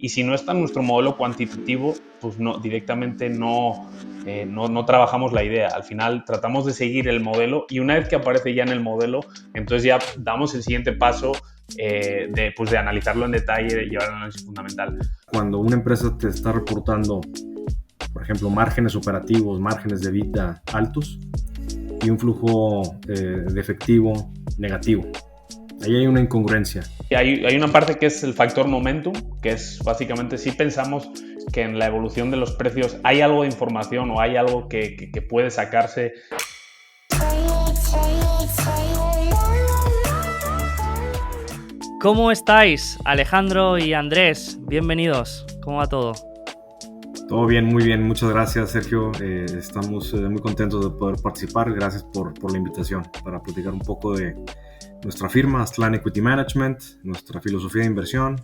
y si no está en nuestro modelo cuantitativo, pues no, directamente no trabajamos la idea. Al final tratamos de seguir el modelo y una vez que aparece ya en el modelo, entonces ya damos el siguiente paso de analizarlo en detalle, de llevar el análisis fundamental. Cuando una empresa te está reportando, por ejemplo, márgenes operativos, márgenes de EBITDA altos y un flujo de efectivo negativo, ahí hay una incongruencia. Hay una parte que es el factor momentum, que es básicamente si pensamos que en la evolución de los precios hay algo de información o hay algo que puede sacarse. ¿Cómo estáis, Alejandro y Andrés? Bienvenidos. ¿Cómo va todo? Todo bien, muy bien. Muchas gracias, Sergio. Estamos muy contentos de poder participar. Gracias por la invitación para platicar un poco de nuestra firma, Aztlán Equity Management, nuestra filosofía de inversión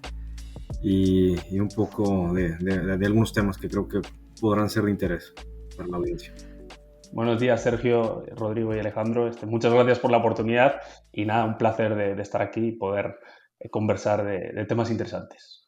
y un poco de algunos temas que creo que podrán ser de interés para la audiencia. Buenos días, Sergio, Rodrigo y Alejandro. Muchas gracias por la oportunidad y nada, un placer de estar aquí y poder conversar de temas interesantes.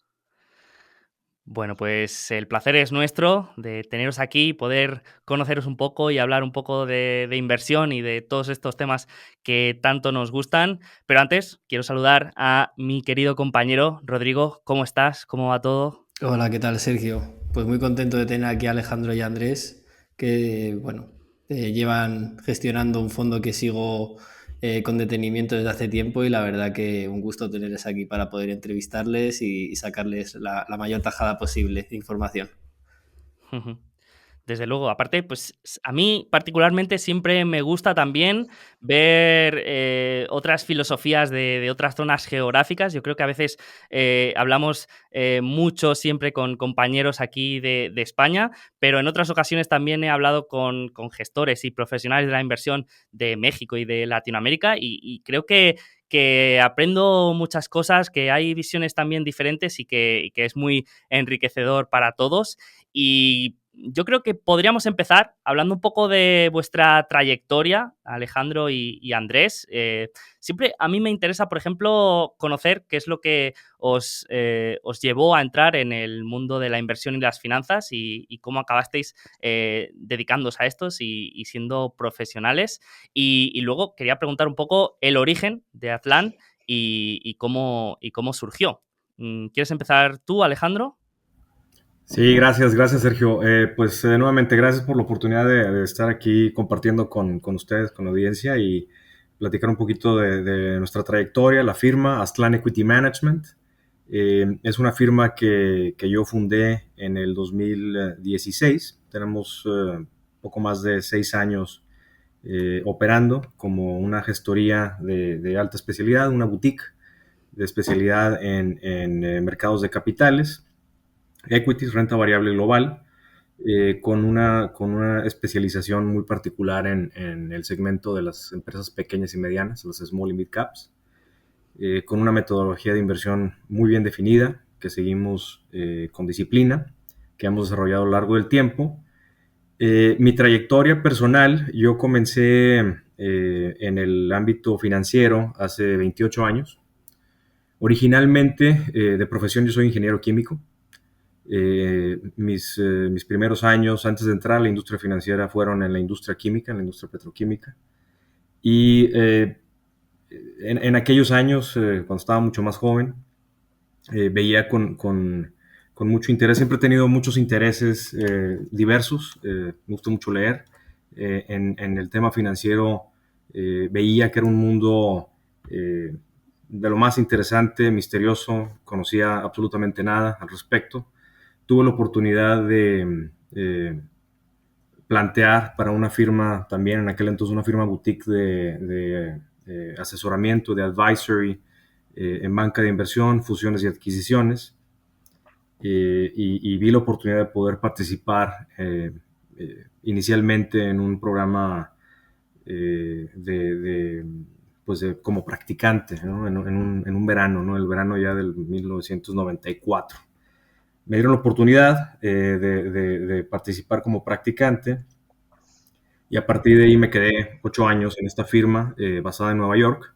Bueno, pues el placer es nuestro de teneros aquí, poder conoceros un poco y hablar un poco de inversión y de todos estos temas que tanto nos gustan. Pero antes, quiero saludar a mi querido compañero Rodrigo. ¿Cómo estás? ¿Cómo va todo? Hola, ¿qué tal, Sergio? Pues muy contento de tener aquí a Alejandro y a Andrés, que, bueno, llevan gestionando un fondo que sigo con detenimiento desde hace tiempo y la verdad que un gusto tenerles aquí para poder entrevistarles y sacarles la mayor tajada posible de información. Desde luego, aparte, pues a mí particularmente siempre me gusta también ver otras filosofías de otras zonas geográficas. Yo creo que a veces hablamos mucho siempre con compañeros aquí de España, pero en otras ocasiones también he hablado con gestores y profesionales de la inversión de México y de Latinoamérica y creo que aprendo muchas cosas, que hay visiones también diferentes y que es muy enriquecedor para todos. Y yo creo que podríamos empezar hablando un poco de vuestra trayectoria, Alejandro y Andrés. Siempre a mí me interesa, por ejemplo, conocer qué es lo que os llevó a entrar en el mundo de la inversión y las finanzas y cómo acabasteis dedicándoos a estos y siendo profesionales. Y luego quería preguntar un poco el origen de Aztlán y cómo surgió. ¿Quieres empezar tú, Alejandro? Sí, gracias Sergio. Pues nuevamente gracias por la oportunidad de estar aquí compartiendo con ustedes, con la audiencia y platicar un poquito de nuestra trayectoria, la firma Aztlán Equity Management. Es una firma que yo fundé en el 2016. Tenemos poco más de 6 años operando como una gestoría de alta especialidad, una boutique de especialidad en mercados de capitales, equities, renta variable global, con una especialización muy particular en el segmento de las empresas pequeñas y medianas, las small y mid caps, con una metodología de inversión muy bien definida, que seguimos con disciplina, que hemos desarrollado a lo largo del tiempo. Mi trayectoria personal, yo comencé en el ámbito financiero hace 28 años. Originalmente, de profesión, yo soy ingeniero químico. Mis primeros años antes de entrar a la industria financiera fueron en la industria química, en la industria petroquímica. Y en aquellos años, cuando estaba mucho más joven, veía con mucho interés. Siempre he tenido muchos intereses diversos. Me gusta mucho leer. En el tema financiero veía que era un mundo de lo más interesante, misterioso. Conocía absolutamente nada al respecto. Tuve la oportunidad de plantear para una firma también, en aquel entonces una firma boutique de asesoramiento, de advisory en banca de inversión, fusiones y adquisiciones. Y vi la oportunidad de poder participar inicialmente en un programa como practicante, ¿no? en un verano, ¿no? El verano ya del 1994. Me dieron la oportunidad de participar como practicante y a partir de ahí me quedé 8 años en esta firma basada en Nueva York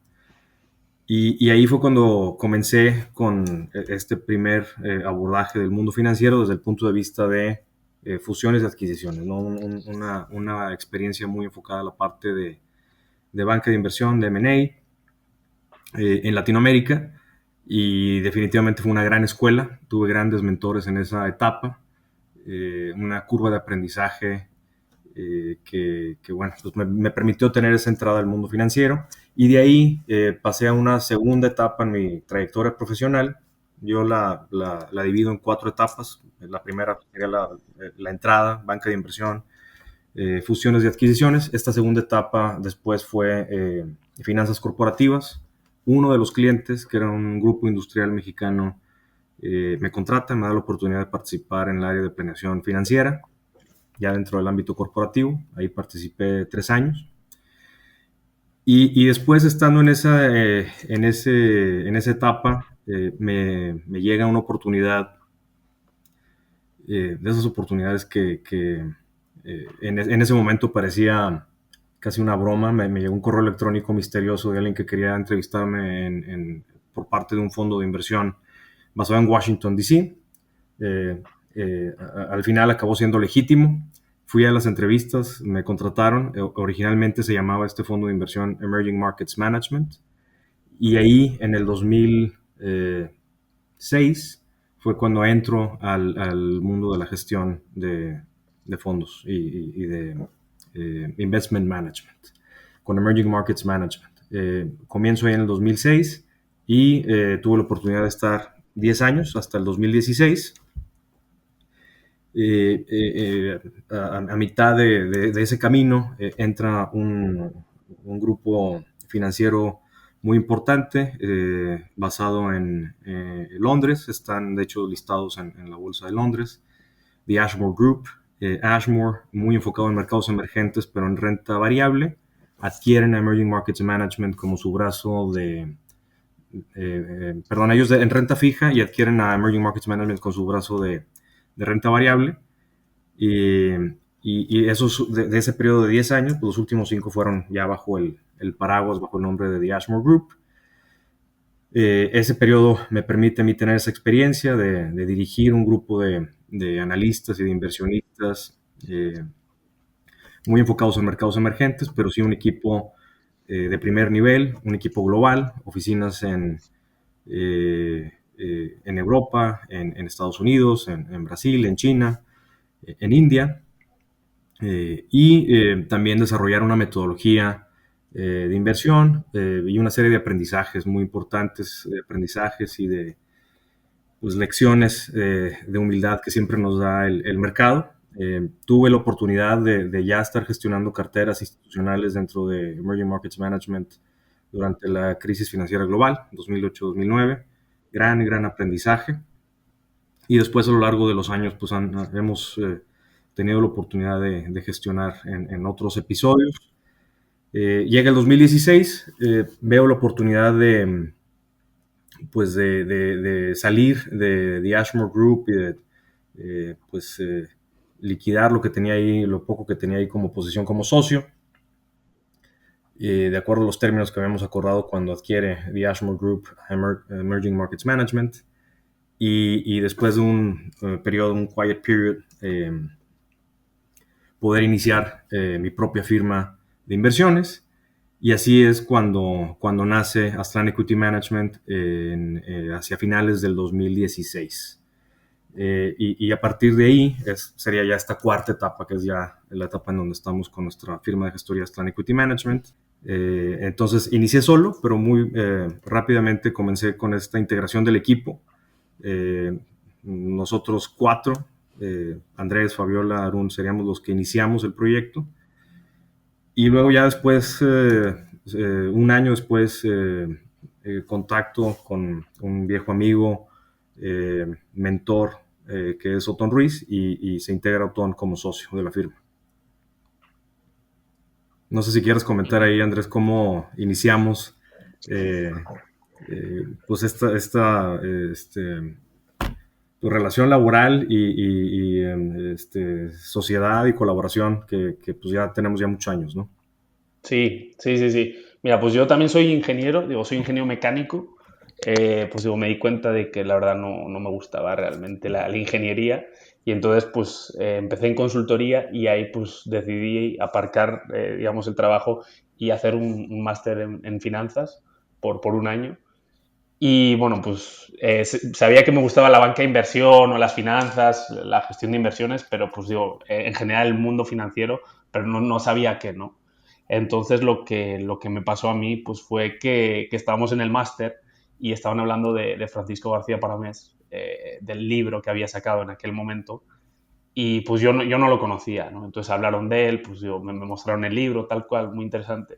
Y ahí fue cuando comencé con este primer abordaje del mundo financiero desde el punto de vista de fusiones y adquisiciones, ¿no? Una experiencia muy enfocada a la parte de banca de inversión, de M&A, en Latinoamérica, y definitivamente fue una gran escuela. Tuve grandes mentores en esa etapa, una curva de aprendizaje bueno, pues me permitió tener esa entrada al mundo financiero, y de ahí pasé a una segunda etapa en mi trayectoria profesional. Yo la divido en 4 etapas. La primera sería la entrada, banca de inversión, fusiones y adquisiciones. Esta segunda etapa después fue finanzas corporativas. Uno de los clientes, que era un grupo industrial mexicano, me contrata, me da la oportunidad de participar en el área de planeación financiera, ya dentro del ámbito corporativo. Ahí participé 3 años. Y después, estando en esa etapa, me llega una oportunidad, de esas oportunidades que en ese momento parecía casi una broma. Me llegó un correo electrónico misterioso de alguien que quería entrevistarme por parte de un fondo de inversión basado en Washington, D.C. Al final acabó siendo legítimo. Fui a las entrevistas, me contrataron. Originalmente se llamaba este fondo de inversión Emerging Markets Management. Y ahí, en el 2006, fue cuando entro al mundo de la gestión de fondos y de investment management, con Emerging Markets Management. Comienzo ahí en el 2006 y tuve la oportunidad de estar 10 años, hasta el 2016. A mitad de ese camino entra un grupo financiero muy importante, basado en Londres. Están, de hecho, listados en la bolsa de Londres, The Ashmore Group. Ashmore, muy enfocado en mercados emergentes, pero en renta variable, adquieren a Emerging Markets Management como su brazo ellos en renta fija, y adquieren a Emerging Markets Management con su brazo de renta variable. Y esos, de ese periodo de 10 años, pues los últimos 5 fueron ya bajo el paraguas, bajo el nombre de The Ashmore Group. Ese periodo me permite a mí tener esa experiencia de dirigir un grupo de analistas y de inversionistas, muy enfocados en mercados emergentes, pero sí un equipo de primer nivel, un equipo global, oficinas en Europa, en Estados Unidos, en Brasil, en China, en India, y también desarrollar una metodología de inversión, y una serie de aprendizajes muy importantes, de aprendizajes y de lecciones de humildad que siempre nos da el mercado. Tuve la oportunidad de ya estar gestionando carteras institucionales dentro de Emerging Markets Management durante la crisis financiera global, 2008-2009. Gran aprendizaje. Y después, a lo largo de los años, pues hemos tenido la oportunidad de gestionar en otros episodios. Llega el 2016, veo la oportunidad de salir de The Ashmore Group y de liquidar lo que tenía ahí, lo poco que tenía ahí como posición como socio, de acuerdo a los términos que habíamos acordado cuando adquiere The Ashmore Group Emerging Markets Management. Y después de un periodo, un quiet period, poder iniciar mi propia firma de inversiones. Y así es cuando nace Astran Equity Management hacia finales del 2016. Y a partir de ahí sería ya esta cuarta etapa, que es ya la etapa en donde estamos con nuestra firma de gestoría Astran Equity Management. Entonces inicié solo, pero muy rápidamente comencé con esta integración del equipo. Nosotros 4, Andrés, Fabiola, Arun, seríamos los que iniciamos el proyecto. Y luego ya después, un año después, contacto con un viejo amigo, mentor, que es Otón Ruiz, y se integra Otón como socio de la firma. No sé si quieres comentar ahí, Andrés, cómo iniciamos pues tu relación laboral y sociedad y colaboración que pues ya tenemos ya muchos años, ¿no? Sí. Mira, pues yo también soy ingeniero, digo, soy ingeniero mecánico. Pues digo, me di cuenta de que la verdad no me gustaba realmente la ingeniería y entonces pues empecé en consultoría y ahí pues decidí aparcar, digamos, el trabajo y hacer un máster en finanzas por un año. Y bueno, pues sabía que me gustaba la banca de inversión o las finanzas, la gestión de inversiones, pero pues digo, en general el mundo financiero, pero no sabía qué, ¿no? Entonces lo que me pasó a mí pues fue que estábamos en el máster y estaban hablando de Francisco García Paramés, del libro que había sacado en aquel momento, y pues yo no lo conocía, ¿no? Entonces hablaron de él, pues digo, me mostraron el libro, tal cual, muy interesante.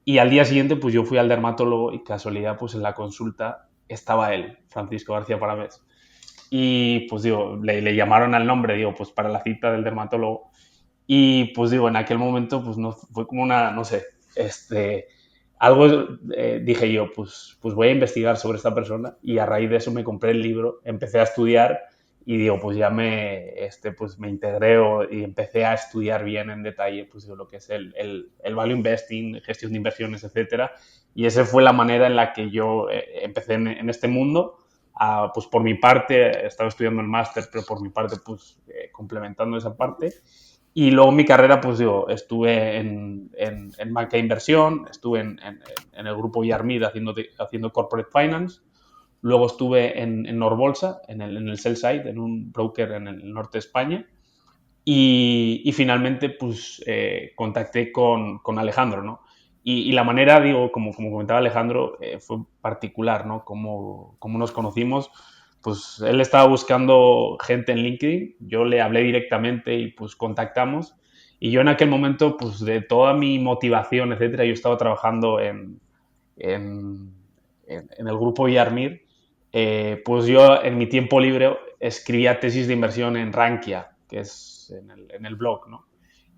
Y al día siguiente, pues yo fui al dermatólogo y casualidad, pues en la consulta estaba él, Francisco García Paramés. Y pues digo, le llamaron al nombre, digo, pues para la cita del dermatólogo. Y pues digo, en aquel momento, pues no, fue como una, no sé, algo dije yo, pues voy a investigar sobre esta persona y a raíz de eso me compré el libro, empecé a estudiar y digo, pues ya pues me integré y empecé a estudiar bien en detalle pues digo, lo que es el value investing, gestión de inversiones, etcétera. Y esa fue la manera en la que yo empecé en este mundo. Pues por mi parte, estaba estudiando el máster, pero por mi parte, pues complementando esa parte. Y luego mi carrera, pues yo estuve en banca de inversión, estuve en el grupo Yarmid haciendo corporate finance, luego estuve en Norbolsa, en el sell side, en un broker en el norte de España, y finalmente pues contacté con Alejandro, ¿no? Y la manera, digo, como comentaba Alejandro, fue particular, ¿no? Como nos conocimos, pues él estaba buscando gente en LinkedIn, yo le hablé directamente y pues contactamos. Y yo en aquel momento, pues de toda mi motivación, etcétera, yo estaba trabajando en, en el grupo Yarmir, pues yo en mi tiempo libre escribía tesis de inversión en Rankia, que es en el blog, ¿no?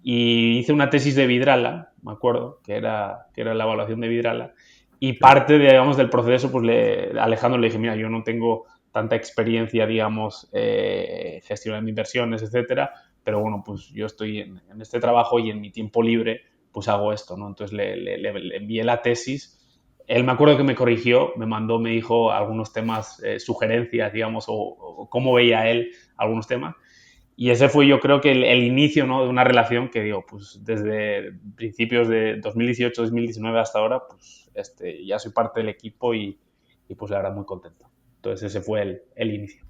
Y hice una tesis de Vidrala, me acuerdo, que era la evaluación de Vidrala, y parte, digamos, del proceso, pues a Alejandro le dije, mira, yo no tengo tanta experiencia, digamos, gestionando inversiones, etcétera, pero bueno, pues yo estoy en este trabajo y en mi tiempo libre, pues hago esto, ¿no? Entonces le envié la tesis. Él me acuerdo que me corrigió, me dijo algunos temas, sugerencias, digamos, o cómo veía él algunos temas. Y ese fue yo creo que el inicio, ¿no? De una relación que digo, pues desde principios de 2018-2019 hasta ahora, pues ya soy parte del equipo y pues la verdad muy contento. Entonces ese fue el inicio.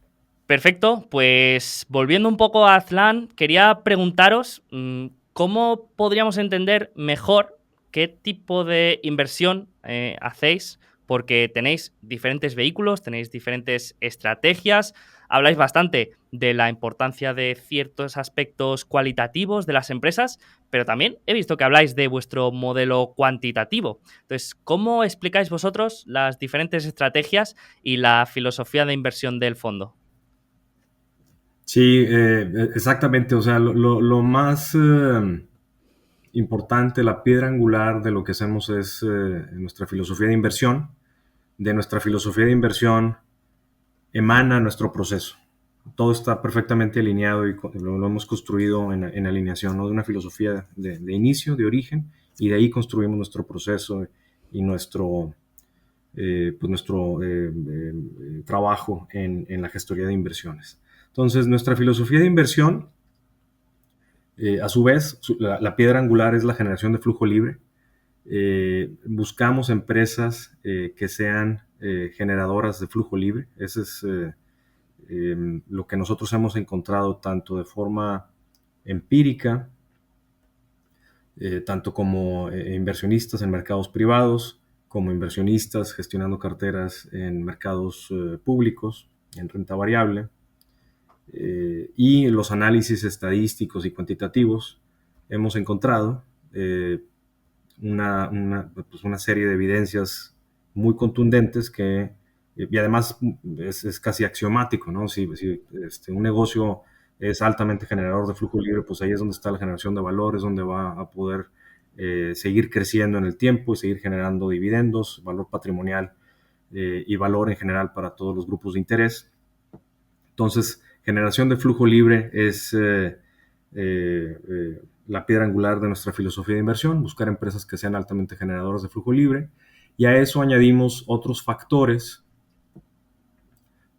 Perfecto, pues volviendo un poco a Aztlan, quería preguntaros cómo podríamos entender mejor qué tipo de inversión hacéis, porque tenéis diferentes vehículos, tenéis diferentes estrategias, habláis bastante de la importancia de ciertos aspectos cualitativos de las empresas, pero también he visto que habláis de vuestro modelo cuantitativo. Entonces, ¿cómo explicáis vosotros las diferentes estrategias y la filosofía de inversión del fondo? Sí, exactamente. O sea, lo más importante, la piedra angular de lo que hacemos es nuestra filosofía de inversión. De nuestra filosofía de inversión emana nuestro proceso. Todo está perfectamente alineado y lo hemos construido en alineación, ¿no? De una filosofía de inicio, de origen, y de ahí construimos nuestro proceso y nuestro trabajo en la gestoría de inversiones. Entonces, nuestra filosofía de inversión, a su vez, la piedra angular es la generación de flujo libre. Buscamos empresas que sean generadoras de flujo libre. Ese es lo que nosotros hemos encontrado tanto de forma empírica, tanto como inversionistas en mercados privados, como inversionistas gestionando carteras en mercados públicos, en renta variable, y los análisis estadísticos y cuantitativos hemos encontrado una serie de evidencias muy contundentes y además es casi axiomático, ¿no? Si un negocio es altamente generador de flujo libre, pues ahí es donde está la generación de valor, es donde va a poder seguir creciendo en el tiempo y seguir generando dividendos, valor patrimonial y valor en general para todos los grupos de interés. Entonces, generación de flujo libre es la piedra angular de nuestra filosofía de inversión, buscar empresas que sean altamente generadoras de flujo libre, y a eso añadimos otros factores.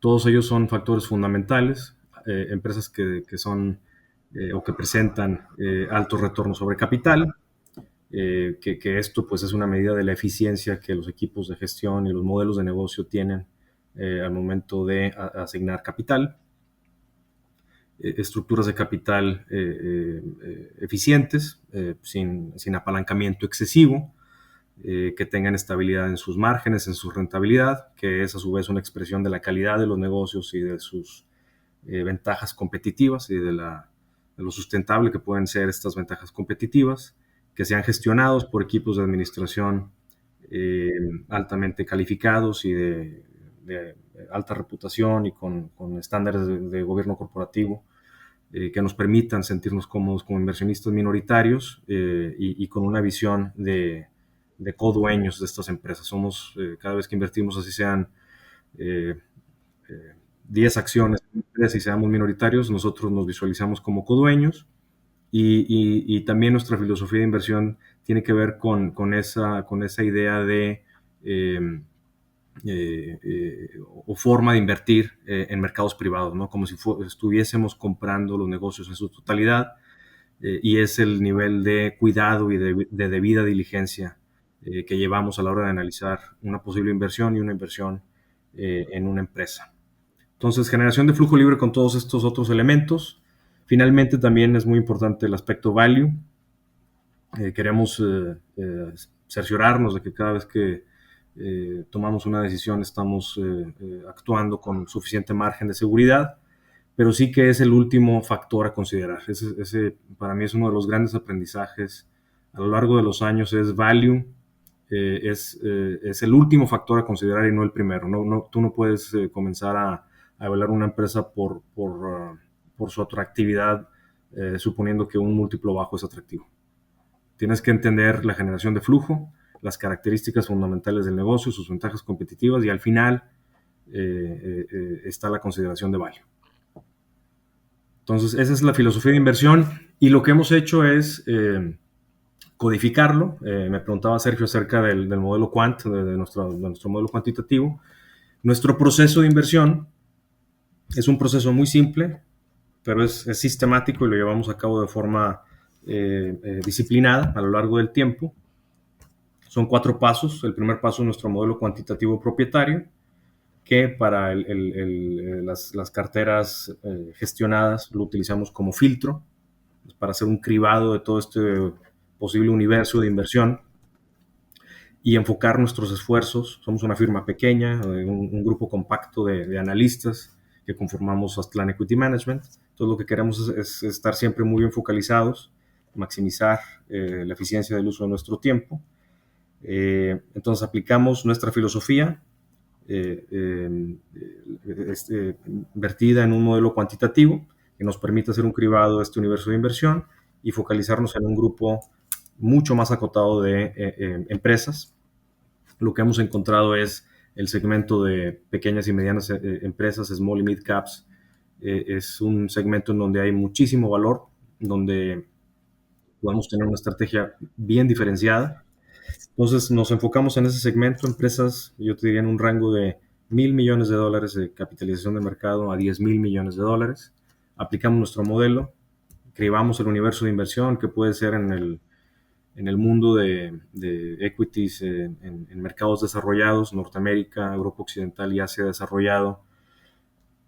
Todos ellos son factores fundamentales, empresas que son o que presentan altos retornos sobre capital, que esto pues es una medida de la eficiencia que los equipos de gestión y los modelos de negocio tienen al momento de asignar capital, estructuras de capital eficientes, sin apalancamiento excesivo, que tengan estabilidad en sus márgenes, en su rentabilidad, que es a su vez una expresión de la calidad de los negocios y de sus ventajas competitivas y de lo sustentable que pueden ser estas ventajas competitivas, que sean gestionados por equipos de administración altamente calificados y de alta reputación y con estándares de gobierno corporativo que nos permitan sentirnos cómodos como inversionistas minoritarios y con una visión de codueños de estas empresas. Somos, cada vez que invertimos, así sean 10 acciones y seamos minoritarios, nosotros nos visualizamos como codueños y también nuestra filosofía de inversión tiene que ver con esa idea de o forma de invertir en mercados privados, ¿no? Como si estuviésemos comprando los negocios en su totalidad y es el nivel de cuidado y de debida diligencia que llevamos a la hora de analizar una posible inversión y una inversión en una empresa. Entonces, generación de flujo libre con todos estos otros elementos. Finalmente, también es muy importante el aspecto value. Queremos cerciorarnos de que cada vez que tomamos una decisión estamos actuando con suficiente margen de seguridad, pero sí que es el último factor a considerar. Ese para mí es uno de los grandes aprendizajes a lo largo de los años, es value. Es el último factor a considerar y no el primero. Tú no puedes comenzar a evaluar una empresa por su atractividad, suponiendo que un múltiplo bajo es atractivo. Tienes que entender la generación de flujo, las características fundamentales del negocio, sus ventajas competitivas y al final está la consideración de value. Entonces, esa es la filosofía de inversión y lo que hemos hecho es codificarlo. Me preguntaba Sergio acerca del modelo Quant, de nuestro modelo cuantitativo. Nuestro proceso de inversión es un proceso muy simple, pero es sistemático y lo llevamos a cabo de forma disciplinada a lo largo del tiempo. Son 4 pasos. El primer paso es nuestro modelo cuantitativo propietario, que para las carteras gestionadas lo utilizamos como filtro para hacer un cribado de todo este posible universo de inversión y enfocar nuestros esfuerzos. Somos una firma pequeña, un grupo compacto de analistas que conformamos Aztlán Equity Management. Entonces lo que queremos es estar siempre muy bien focalizados, maximizar la eficiencia del uso de nuestro tiempo. Entonces aplicamos nuestra filosofía vertida en un modelo cuantitativo que nos permite hacer un cribado de este universo de inversión y focalizarnos en un grupo mucho más acotado de empresas. Lo que hemos encontrado es el segmento de pequeñas y medianas empresas, small y mid caps. Es un segmento en donde hay muchísimo valor, donde podemos tener una estrategia bien diferenciada. Entonces nos enfocamos en ese segmento, empresas, yo te diría en un rango de $1,000 millones de capitalización de mercado a $10,000 millones. Aplicamos nuestro modelo, cribamos el universo de inversión que puede ser en el mundo de equities en mercados desarrollados, Norteamérica, Europa Occidental y Asia desarrollado.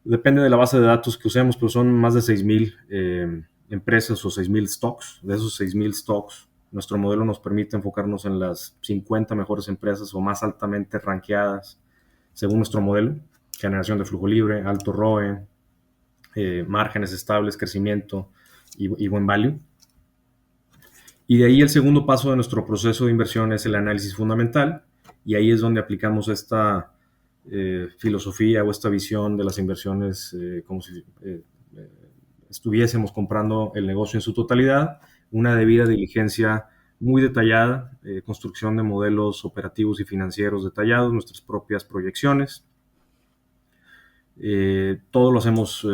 Depende de la base de datos que usemos, pero son más de 6,000 empresas o 6,000 stocks. De esos 6,000 stocks, nuestro modelo nos permite enfocarnos en las 50 mejores empresas o más altamente rankeadas según nuestro modelo. Generación de flujo libre, alto ROE, márgenes estables, crecimiento y buen value. Y de ahí el segundo paso de nuestro proceso de inversión es el análisis fundamental, y ahí es donde aplicamos esta filosofía o esta visión de las inversiones como si estuviésemos comprando el negocio en su totalidad, una debida diligencia muy detallada, construcción de modelos operativos y financieros detallados, nuestras propias proyecciones. Todo lo hacemos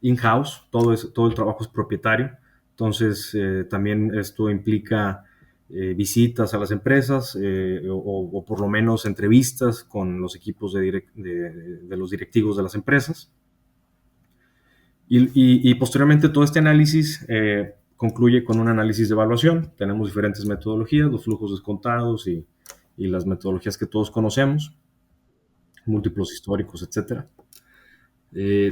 in-house, todo el trabajo es propietario. Entonces, también esto implica visitas a las empresas o por lo menos entrevistas con los equipos de los directivos de las empresas. Y posteriormente todo este análisis concluye con un análisis de evaluación. Tenemos diferentes metodologías, los flujos descontados y las metodologías que todos conocemos, múltiplos históricos, etc.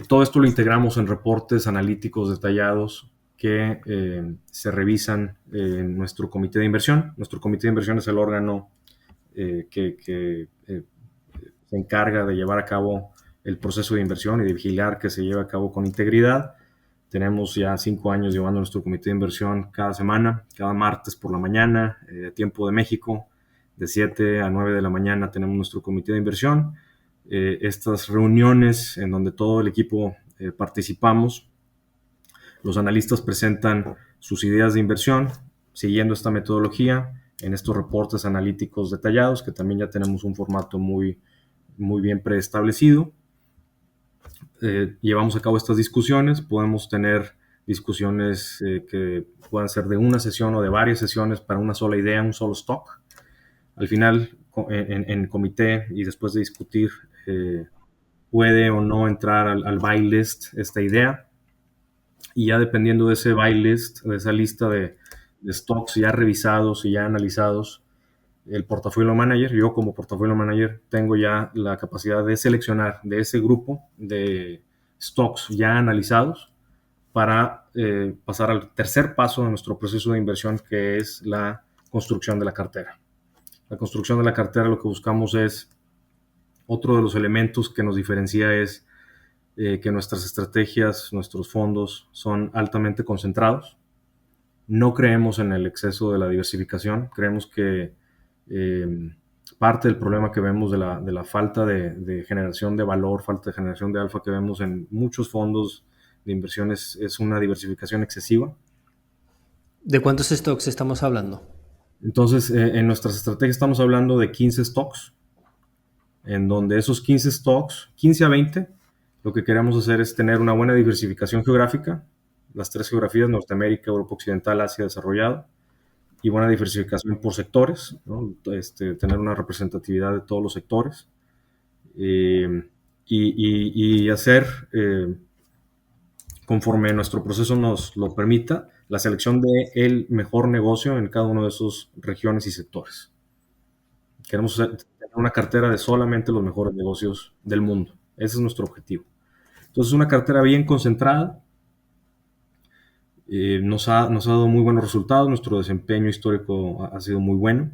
Todo esto lo integramos en reportes analíticos detallados que se revisan en nuestro comité de inversión. Nuestro comité de inversión es el órgano que se encarga de llevar a cabo el proceso de inversión y de vigilar que se lleve a cabo con integridad. Tenemos ya 5 años llevando nuestro comité de inversión cada semana, cada martes por la mañana, tiempo de México, de 7 a 9 de la mañana tenemos nuestro comité de inversión. Estas reuniones en donde todo el equipo participamos, los analistas presentan sus ideas de inversión siguiendo esta metodología en estos reportes analíticos detallados, que también ya tenemos un formato muy bien preestablecido. Llevamos a cabo estas discusiones, podemos tener discusiones que puedan ser de una sesión o de varias sesiones para una sola idea, un solo stock. Al final, en comité y después de discutir, puede o no entrar al buy list esta idea, y ya dependiendo de ese buy list, de esa lista de stocks ya revisados y ya analizados, el portafolio manager, yo como portafolio manager tengo ya la capacidad de seleccionar de ese grupo de stocks ya analizados para pasar al tercer paso de nuestro proceso de inversión, que es la construcción de la cartera. La construcción de la cartera, lo que buscamos es, otro de los elementos que nos diferencia es que nuestras estrategias, nuestros fondos son altamente concentrados. No creemos en el exceso de la diversificación, creemos que parte del problema que vemos de la falta de generación de valor, falta de generación de alfa que vemos en muchos fondos de inversiones es una diversificación excesiva. ¿De cuántos stocks estamos hablando? Entonces, en nuestras estrategias estamos hablando de 15 stocks, en donde esos 15 stocks, 15 a 20, lo que queremos hacer es tener una buena diversificación geográfica, las 3 geografías, Norteamérica, Europa Occidental, Asia desarrollado, y buena diversificación por sectores, ¿no? Tener una representatividad de todos los sectores, y hacer, conforme nuestro proceso nos lo permita, la selección del mejor negocio en cada una de esas regiones y sectores. Queremos tener una cartera de solamente los mejores negocios del mundo. Ese es nuestro objetivo. Entonces, una cartera bien concentrada. Nos ha dado muy buenos resultados, nuestro desempeño histórico ha sido muy bueno.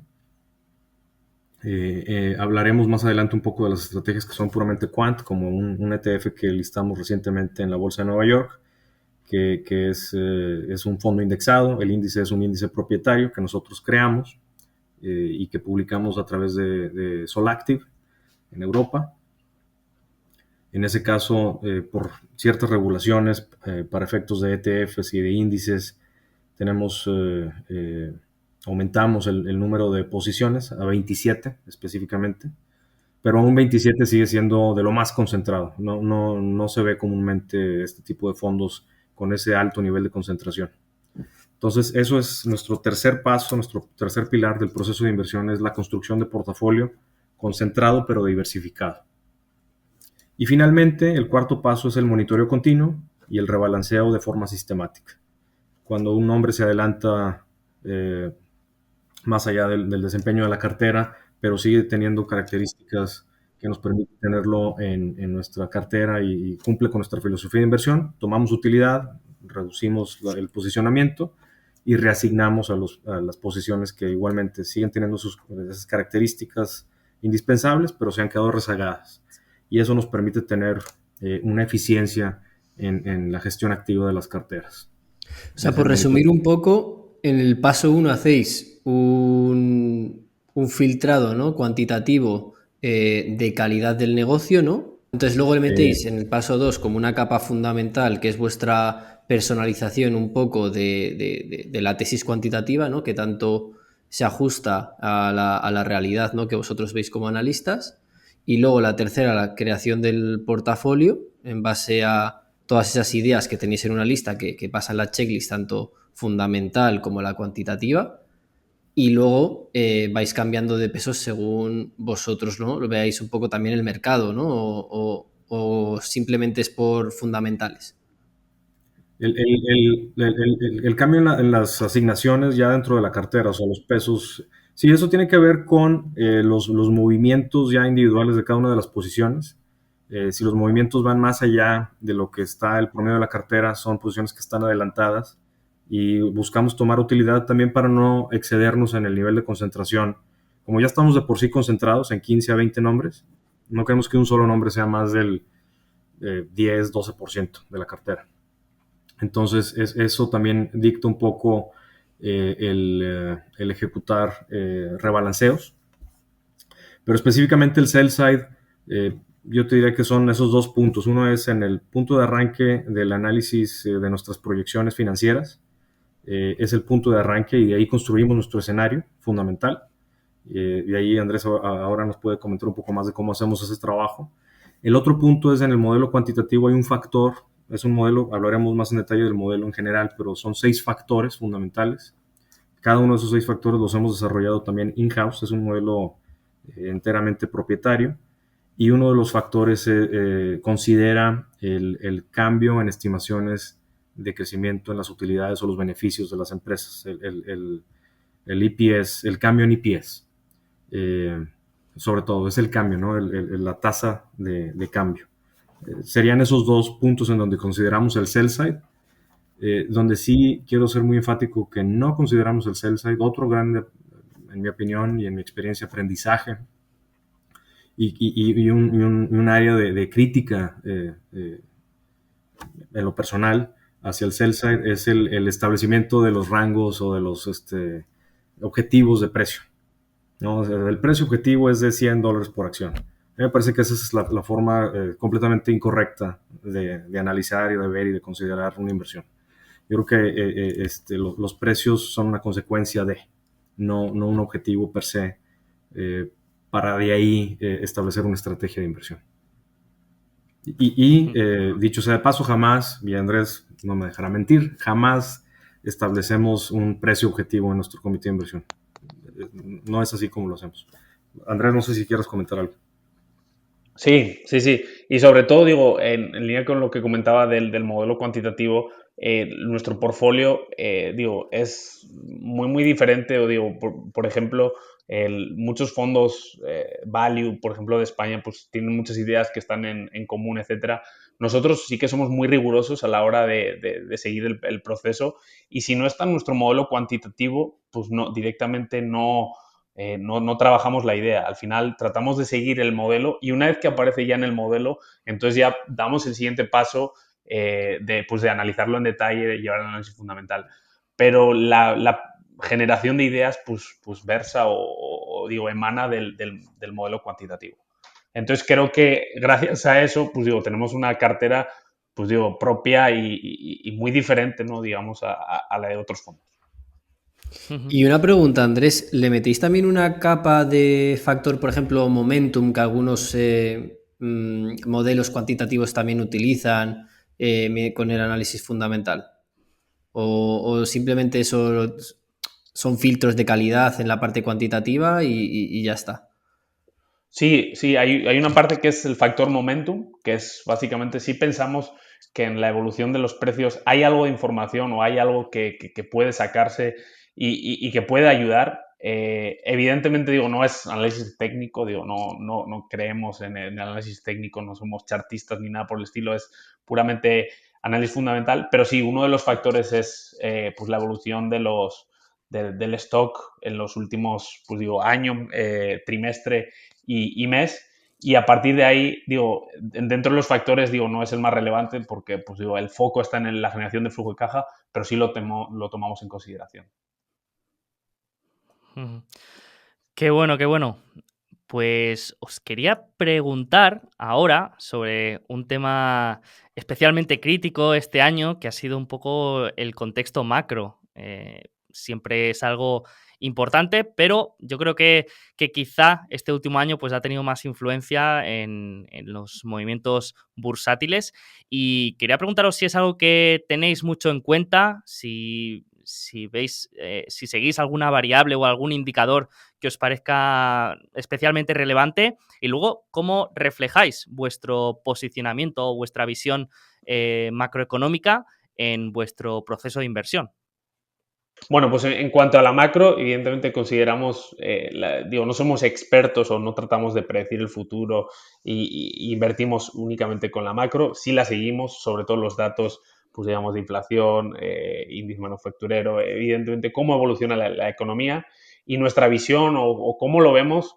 Hablaremos más adelante un poco de las estrategias que son puramente quant, como un ETF que listamos recientemente en la Bolsa de Nueva York, que es un fondo indexado. El índice es un índice propietario que nosotros creamos y que publicamos a través de Solactive en Europa. En ese caso, por ciertas regulaciones para efectos de ETFs y de índices, aumentamos el número de posiciones a 27 específicamente, pero aún 27 sigue siendo de lo más concentrado. No se ve comúnmente este tipo de fondos con ese alto nivel de concentración. Entonces, eso es nuestro tercer paso, nuestro tercer pilar del proceso de inversión, es la construcción de portafolio concentrado pero diversificado. Y finalmente, el cuarto paso es el monitoreo continuo y el rebalanceo de forma sistemática. Cuando un hombre se adelanta más allá del desempeño de la cartera, pero sigue teniendo características que nos permiten tenerlo en nuestra cartera y cumple con nuestra filosofía de inversión, tomamos utilidad, reducimos el posicionamiento y reasignamos a las posiciones que igualmente siguen teniendo esas características indispensables, pero se han quedado rezagadas. Y eso nos permite tener una eficiencia en la gestión activa de las carteras. O sea, por resumir un poco, en el paso 1 hacéis un filtrado, ¿no?, cuantitativo de calidad del negocio, ¿no? Entonces luego le metéis en el paso 2 como una capa fundamental, que es vuestra personalización un poco de la tesis cuantitativa, ¿no?, que tanto se ajusta a la realidad, ¿no?, que vosotros veis como analistas. Y luego la tercera, la creación del portafolio en base a todas esas ideas que tenéis en una lista que pasan la checklist, tanto fundamental como la cuantitativa, y luego vais cambiando de pesos según vosotros, ¿no? Lo veáis un poco también el mercado, ¿no? O simplemente es por fundamentales. El cambio en las asignaciones ya dentro de la cartera, o sea, los pesos, sí, eso tiene que ver con los movimientos ya individuales de cada una de las posiciones. Si los movimientos van más allá de lo que está el promedio de la cartera, son posiciones que están adelantadas y buscamos tomar utilidad también para no excedernos en el nivel de concentración. Como ya estamos de por sí concentrados en 15 a 20 nombres, no queremos que un solo nombre sea más del 10-12% de la cartera. Entonces, eso también dicta un poco el ejecutar rebalanceos. Pero específicamente el sell side, yo te diría que son esos dos puntos. Uno es en el punto de arranque del análisis de nuestras proyecciones financieras. Es el punto de arranque y de ahí construimos nuestro escenario fundamental. Y ahí Andrés ahora nos puede comentar un poco más de cómo hacemos ese trabajo. El otro punto es en el modelo cuantitativo hay un factor, es un modelo, hablaremos más en detalle del modelo en general, pero son 6 factores fundamentales. Cada uno de esos 6 factores los hemos desarrollado también in-house, es un modelo enteramente propietario. Y uno de los factores considera el cambio en estimaciones de crecimiento en las utilidades o los beneficios de las empresas, el EPS, el cambio en EPS. Sobre todo, es el cambio, ¿no? La tasa de cambio. Serían esos dos puntos en donde consideramos el sell side, donde sí quiero ser muy enfático que no consideramos el sell side. Otro grande, en mi opinión y en mi experiencia, aprendizaje y un área de crítica en lo personal hacia el sell side es el establecimiento de los rangos o de los objetivos de precio, ¿no? O sea, el precio objetivo es de $100 por acción. A mí me parece que esa es la forma completamente incorrecta de analizar y de ver y de considerar una inversión. Yo creo que los precios son una consecuencia de, no un objetivo per se, para de ahí establecer una estrategia de inversión. Dicho sea de paso, jamás, y Andrés no me dejará mentir, jamás establecemos un precio objetivo en nuestro comité de inversión. No es así como lo hacemos. Andrés, no sé si quieres comentar algo. Sí. Y sobre todo, digo, en línea con lo que comentaba del modelo cuantitativo, nuestro portfolio, digo, es muy diferente. O digo, por ejemplo, muchos fondos value, por ejemplo, de España, pues tienen muchas ideas que están en común, etcétera. Nosotros sí que somos muy rigurosos a la hora de seguir el proceso, y si no está en nuestro modelo cuantitativo, pues no, directamente no trabajamos la idea. Al final tratamos de seguir el modelo, y una vez que aparece ya en el modelo, entonces ya damos el siguiente paso de analizarlo en detalle, de llevar el análisis fundamental. Pero la generación de ideas pues versa o digo, emana del modelo cuantitativo. Entonces creo que gracias a eso, pues digo, tenemos una cartera, pues digo, propia y muy diferente, ¿no? Digamos, a la de otros fondos. Y una pregunta, Andrés, ¿le metéis también una capa de factor, por ejemplo, momentum, que algunos modelos cuantitativos también utilizan con el análisis fundamental? ¿O simplemente eso son filtros de calidad en la parte cuantitativa y ya está? Sí, hay una parte que es el factor momentum, que es básicamente si pensamos que en la evolución de los precios hay algo de información o hay algo que puede sacarse y que puede ayudar. Evidentemente, digo, no es análisis técnico, digo, no creemos en el análisis técnico, no somos chartistas ni nada por el estilo, es puramente análisis fundamental, pero sí, uno de los factores es pues la evolución del stock en los últimos, pues digo, año, trimestre y mes. Y a partir de ahí, digo, dentro de los factores, digo, no es el más relevante porque, pues digo, el foco está en la generación de flujo de caja, pero sí lo tomamos en consideración. Qué bueno, qué bueno. Pues os quería preguntar ahora sobre un tema especialmente crítico este año, que ha sido un poco el contexto macro. Siempre es algo importante, pero yo creo que quizá este último año pues, ha tenido más influencia en los movimientos bursátiles. Y quería preguntaros si es algo que tenéis mucho en cuenta, si veis, si seguís alguna variable o algún indicador que os parezca especialmente relevante, y luego cómo reflejáis vuestro posicionamiento o vuestra visión macroeconómica en vuestro proceso de inversión. Bueno, pues en cuanto a la macro, evidentemente consideramos, no somos expertos o no tratamos de predecir el futuro y invertimos únicamente con la macro. Sí la seguimos, sobre todo los datos, pues digamos, de inflación, índice manufacturero, evidentemente cómo evoluciona la economía y nuestra visión o cómo lo vemos.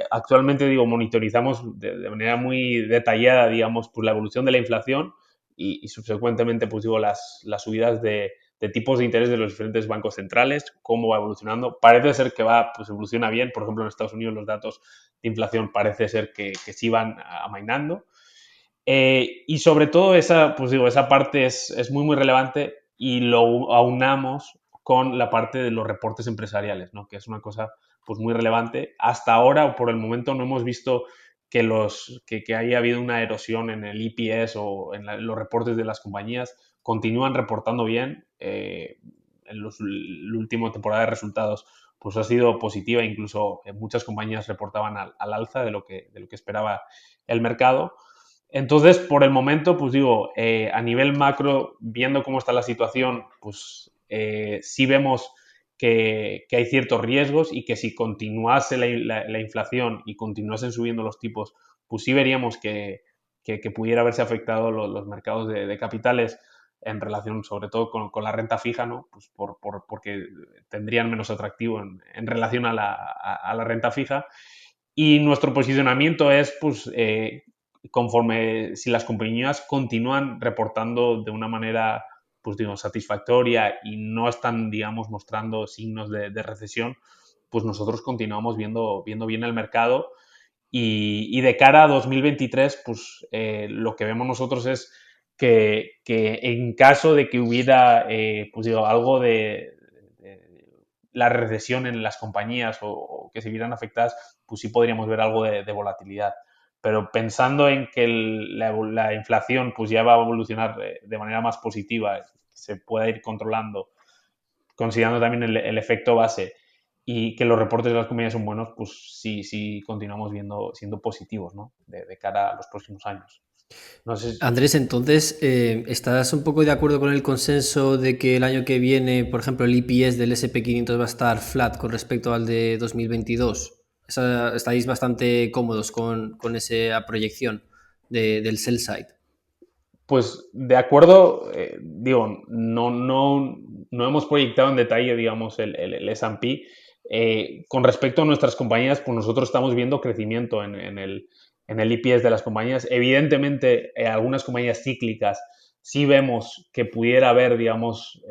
Actualmente, monitorizamos de manera muy detallada, digamos, pues la evolución de la inflación y subsecuentemente, pues las subidas de tipos de interés de los diferentes bancos centrales, cómo va evolucionando. Parece ser que pues evoluciona bien. Por ejemplo, en Estados Unidos los datos de inflación parece ser que sí van amainando. Y sobre todo esa parte es muy, muy relevante y lo aunamos con la parte de los reportes empresariales, ¿no? Que es una cosa pues muy relevante. Hasta ahora, o por el momento, no hemos visto que haya habido una erosión en el EPS o en los reportes de las compañías. Continúan reportando bien. En la última temporada de resultados pues ha sido positiva, incluso muchas compañías reportaban al alza de lo que esperaba el mercado. Entonces, por el momento, pues a nivel macro, viendo cómo está la situación, pues sí vemos que hay ciertos riesgos y que si continuase la inflación y continuasen subiendo los tipos, pues sí veríamos que pudiera haberse afectado los mercados de capitales en relación sobre todo con la renta fija, ¿no? Pues porque tendrían menos atractivo en relación a la renta fija. Y nuestro posicionamiento es, pues, conforme si las compañías continúan reportando de una manera pues satisfactoria y no están, digamos, mostrando signos de recesión, pues nosotros continuamos viendo bien el mercado y de cara a 2023, pues lo que vemos nosotros es que en caso de que hubiera, algo de la recesión en las compañías o que se vieran afectadas, pues sí podríamos ver algo de volatilidad. Pero pensando en que la inflación pues ya va a evolucionar de manera más positiva, se pueda ir controlando, considerando también el efecto base y que los reportes de las compañías son buenos, pues sí continuamos siendo positivos, ¿no? De cara a los próximos años. No sé si... Andrés, entonces, ¿estás un poco de acuerdo con el consenso de que el año que viene, por ejemplo, el EPS del SP500 va a estar flat con respecto al de 2022? ¿Estáis bastante cómodos con esa proyección del sell side? Pues de acuerdo, no hemos proyectado en detalle, digamos, el S&P. Con respecto a nuestras compañías, pues nosotros estamos viendo crecimiento en el EPS de las compañías. Evidentemente, algunas compañías cíclicas sí vemos que pudiera haber, digamos,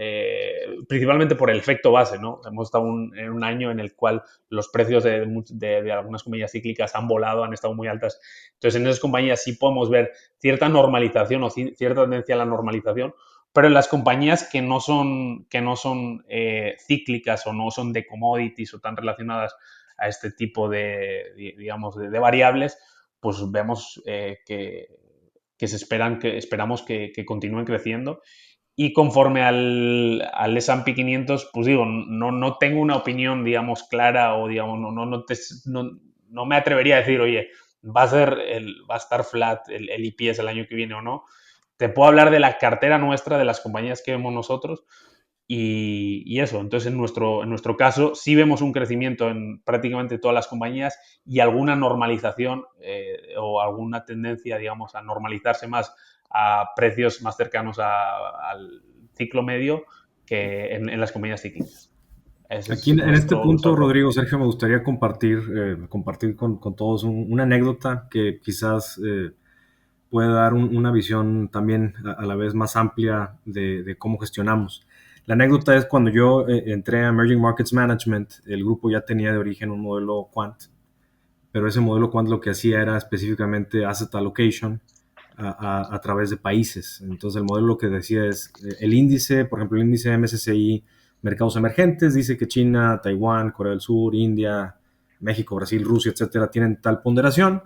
principalmente por el efecto base, ¿no? Hemos estado en un año en el cual los precios de algunas compañías cíclicas han volado, han estado muy altas. Entonces, en esas compañías sí podemos ver cierta normalización o cierta tendencia a la normalización, pero en las compañías que no son cíclicas o no son de commodities o tan relacionadas a este tipo digamos, de variables, pues vemos esperamos que continúen creciendo. Y conforme al S&P 500, pues no tengo una opinión, digamos, clara o, digamos, no me atrevería a decir, oye, va a estar flat el EPS el año que viene o no. Te puedo hablar de la cartera nuestra, de las compañías que vemos nosotros y eso. Entonces, en nuestro caso, sí vemos un crecimiento en prácticamente todas las compañías y alguna normalización o alguna tendencia, digamos, a normalizarse más a precios más cercanos al ciclo medio que en las compañías cíclicas. Aquí en este punto, Rodrigo, Sergio, me gustaría compartir con todos una anécdota que quizás puede dar una visión también a la vez más amplia de cómo gestionamos. La anécdota es cuando yo entré a Emerging Markets Management, el grupo ya tenía de origen un modelo Quant, pero ese modelo Quant lo que hacía era específicamente asset allocation a través de países. Entonces el modelo lo que decía es el índice, por ejemplo el índice MSCI mercados emergentes, dice que China, Taiwán, Corea del Sur, India, México, Brasil, Rusia, etcétera, tienen tal ponderación.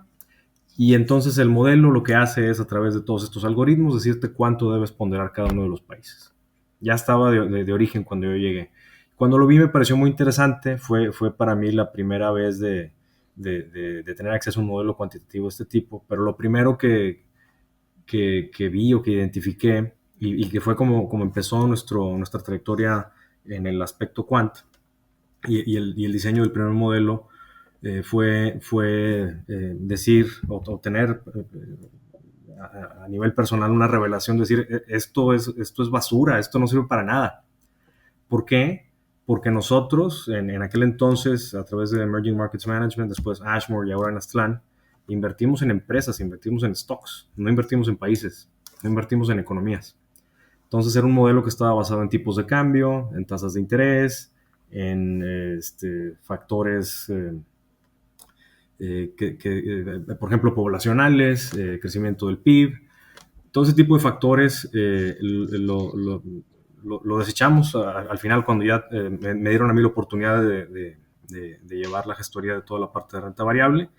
Y entonces el modelo lo que hace es, a través de todos estos algoritmos, decirte cuánto debes ponderar cada uno de los países. Ya estaba de origen cuando yo llegué. Cuando lo vi me pareció muy interesante. Fue para mí la primera vez de tener acceso a un modelo cuantitativo de este tipo. Pero lo primero que vi o que identifiqué, y que fue como empezó nuestra trayectoria en el aspecto quant, y el diseño del primer modelo, fue decir o tener a nivel personal una revelación, decir, esto es basura, esto no sirve para nada. ¿Por qué? Porque nosotros, en aquel entonces, a través de Emerging Markets Management, después Ashmore y ahora en Aztlán, invertimos en empresas, invertimos en stocks, no invertimos en países, no invertimos en economías. Entonces era un modelo que estaba basado en tipos de cambio, en tasas de interés, en factores por ejemplo, poblacionales, crecimiento del PIB, todo ese tipo de factores lo desechamos al final cuando ya me dieron a mí la oportunidad de llevar la gestoría de toda la parte de renta variable.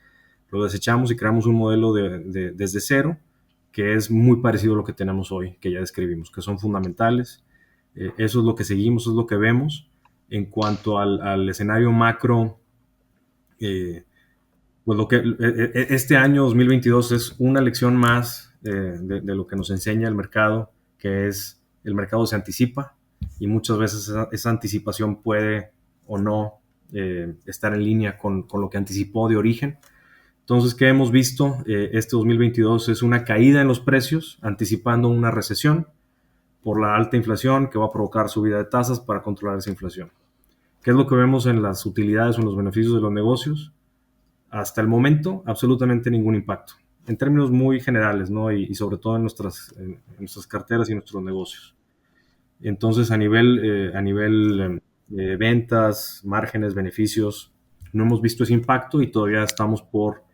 Lo desechamos y creamos un modelo desde cero, que es muy parecido a lo que tenemos hoy, que ya describimos, que son fundamentales. Eso es lo que seguimos, eso es lo que vemos. En cuanto al escenario macro, pues este año 2022 es una lección más de lo que nos enseña el mercado, que es el mercado se anticipa y muchas veces esa anticipación puede o no estar en línea con lo que anticipó de origen. Entonces, ¿qué hemos visto? Este 2022 es una caída en los precios, anticipando una recesión por la alta inflación que va a provocar subida de tasas para controlar esa inflación. ¿Qué es lo que vemos en las utilidades o en los beneficios de los negocios? Hasta el momento, absolutamente ningún impacto, en términos muy generales, ¿no? Y sobre todo en nuestras carteras y nuestros negocios. Entonces, a nivel ventas, márgenes, beneficios, no hemos visto ese impacto y todavía estamos por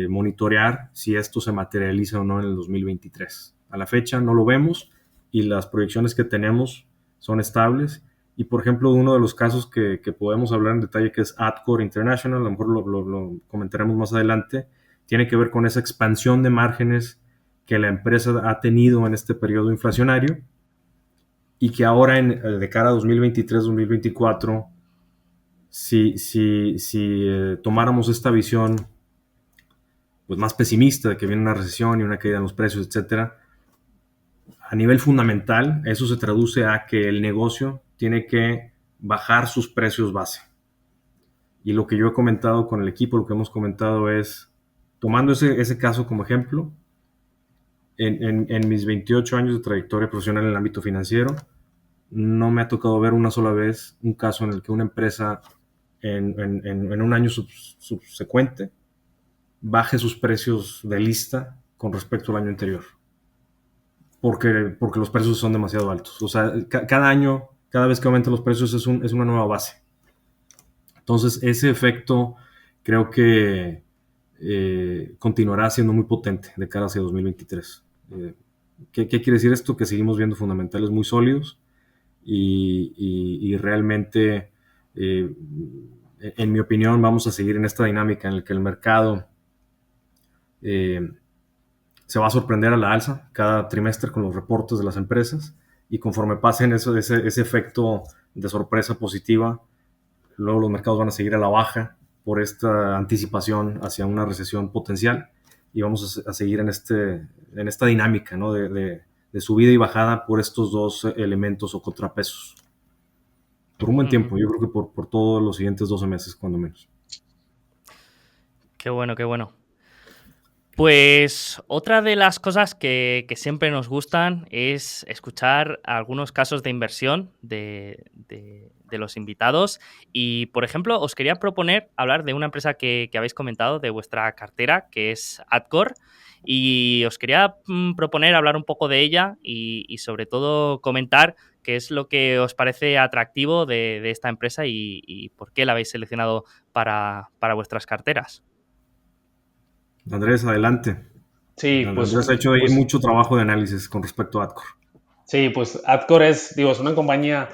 monitorear si esto se materializa o no en el 2023. A la fecha no lo vemos y las proyecciones que tenemos son estables. Y, por ejemplo, uno de los casos que podemos hablar en detalle, que es Adcore International, a lo mejor lo comentaremos más adelante, tiene que ver con esa expansión de márgenes que la empresa ha tenido en este periodo inflacionario y que ahora, de cara a 2023-2024, si tomáramos esta visión pues, más pesimista de que viene una recesión y una caída en los precios, etcétera, a nivel fundamental, eso se traduce a que el negocio tiene que bajar sus precios base. Y lo que yo he comentado con el equipo, lo que hemos comentado es, tomando ese caso como ejemplo, en mis 28 años de trayectoria profesional en el ámbito financiero, no me ha tocado ver una sola vez un caso en el que una empresa en un año subsecuente baje sus precios de lista con respecto al año anterior. Porque los precios son demasiado altos. O sea, cada año, cada vez que aumentan los precios es una nueva base. Entonces, ese efecto creo que continuará siendo muy potente de cara hacia 2023. ¿Qué quiere decir esto? Que seguimos viendo fundamentales muy sólidos y realmente, en mi opinión, vamos a seguir en esta dinámica en la que el mercado se va a sorprender a la alza cada trimestre con los reportes de las empresas y conforme pasen ese efecto de sorpresa positiva, luego los mercados van a seguir a la baja por esta anticipación hacia una recesión potencial y vamos a seguir en esta dinámica, ¿no? de subida y bajada por estos dos elementos o contrapesos. Por un buen tiempo, yo creo que por todos los siguientes 12 meses, cuando menos. Qué bueno, qué bueno. Pues otra de las cosas que siempre nos gustan es escuchar algunos casos de inversión de los invitados y, por ejemplo, os quería proponer hablar de una empresa que habéis comentado de vuestra cartera, que es Adcore, y os quería proponer hablar un poco de ella y sobre todo comentar qué es lo que os parece atractivo de esta empresa y por qué la habéis seleccionado para vuestras carteras. Andrés, adelante. Sí, Andrés ha hecho ahí mucho trabajo de análisis con respecto a Adcore. Sí, pues Adcore es una compañía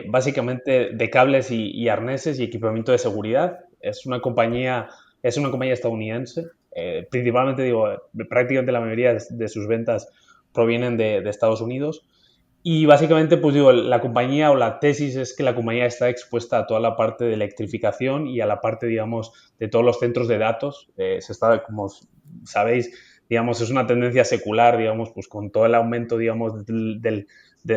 básicamente de cables y arneses y equipamiento de seguridad. Es una compañía estadounidense. Principalmente, digo, prácticamente la mayoría de sus ventas provienen de Estados Unidos. Y básicamente, pues digo, la compañía o la tesis es que la compañía está expuesta a toda la parte de electrificación y a la parte, digamos, de todos los centros de datos. Como sabéis, digamos, es una tendencia secular, digamos, pues con todo el aumento, digamos, de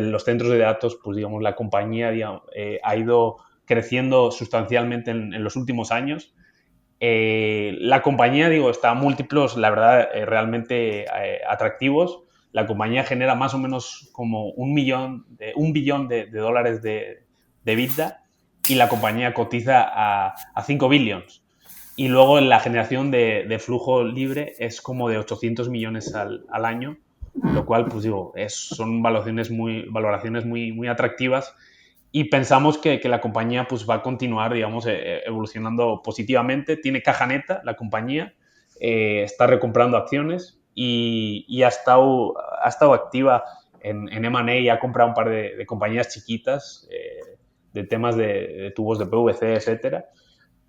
los centros de datos, pues digamos, la compañía, digamos, ha ido creciendo sustancialmente en los últimos años. La compañía, digo, está a múltiplos, la verdad, realmente atractivos. La compañía genera más o menos como un billón de dólares de EBITDA y la compañía cotiza a 5 billions. Y luego la generación de flujo libre es como de 800 millones al año, lo cual, pues digo, son valoraciones muy atractivas y pensamos que la compañía pues, va a continuar, digamos, evolucionando positivamente. Tiene caja neta la compañía, está recomprando acciones y ha estado activa en M&A y ha comprado un par de compañías chiquitas de temas de tubos de PVC, etcétera.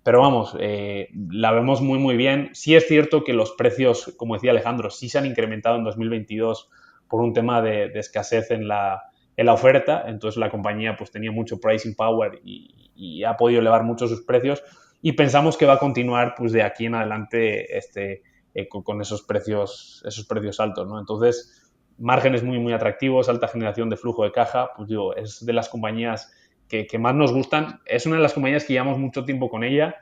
Pero vamos, la vemos muy bien. Sí es cierto que los precios, como decía Alejandro, sí se han incrementado en 2022 por un tema de escasez en la oferta. Entonces la compañía pues tenía mucho pricing power y ha podido elevar mucho sus precios. Y pensamos que va a continuar pues de aquí en adelante con esos precios altos, ¿no? Entonces, márgenes muy atractivos, alta generación de flujo de caja, pues digo, es de las compañías que más nos gustan. Es una de las compañías que llevamos mucho tiempo con ella.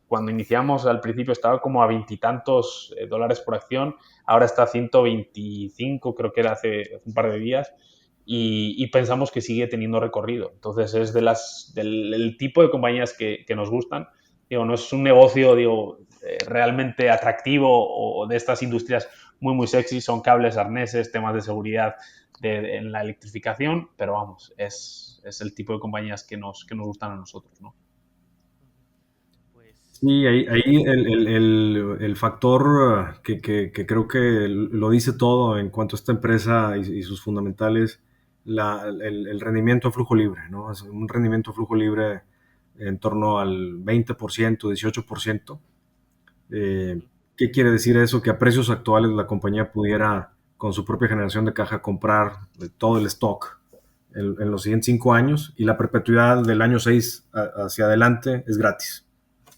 Cuando iniciamos al principio estaba como a veintitantos dólares por acción, ahora está a 125, creo que era hace un par de días, y pensamos que sigue teniendo recorrido. Entonces es del tipo de compañías que nos gustan. Digo, no es un negocio, digo, realmente atractivo o de estas industrias muy sexy, son cables, arneses, temas de seguridad en la electrificación, pero vamos, es el tipo de compañías que nos gustan a nosotros, ¿no? Pues Sí, ahí el factor que creo que lo dice todo en cuanto a esta empresa y sus fundamentales, el rendimiento a flujo libre, ¿no? Es un rendimiento a flujo libre en torno al 20%, 18%. Eh, ¿Qué quiere decir eso? Que a precios actuales la compañía pudiera, con su propia generación de caja, comprar todo el stock en los siguientes 5 años y la perpetuidad del año 6 hacia adelante es gratis.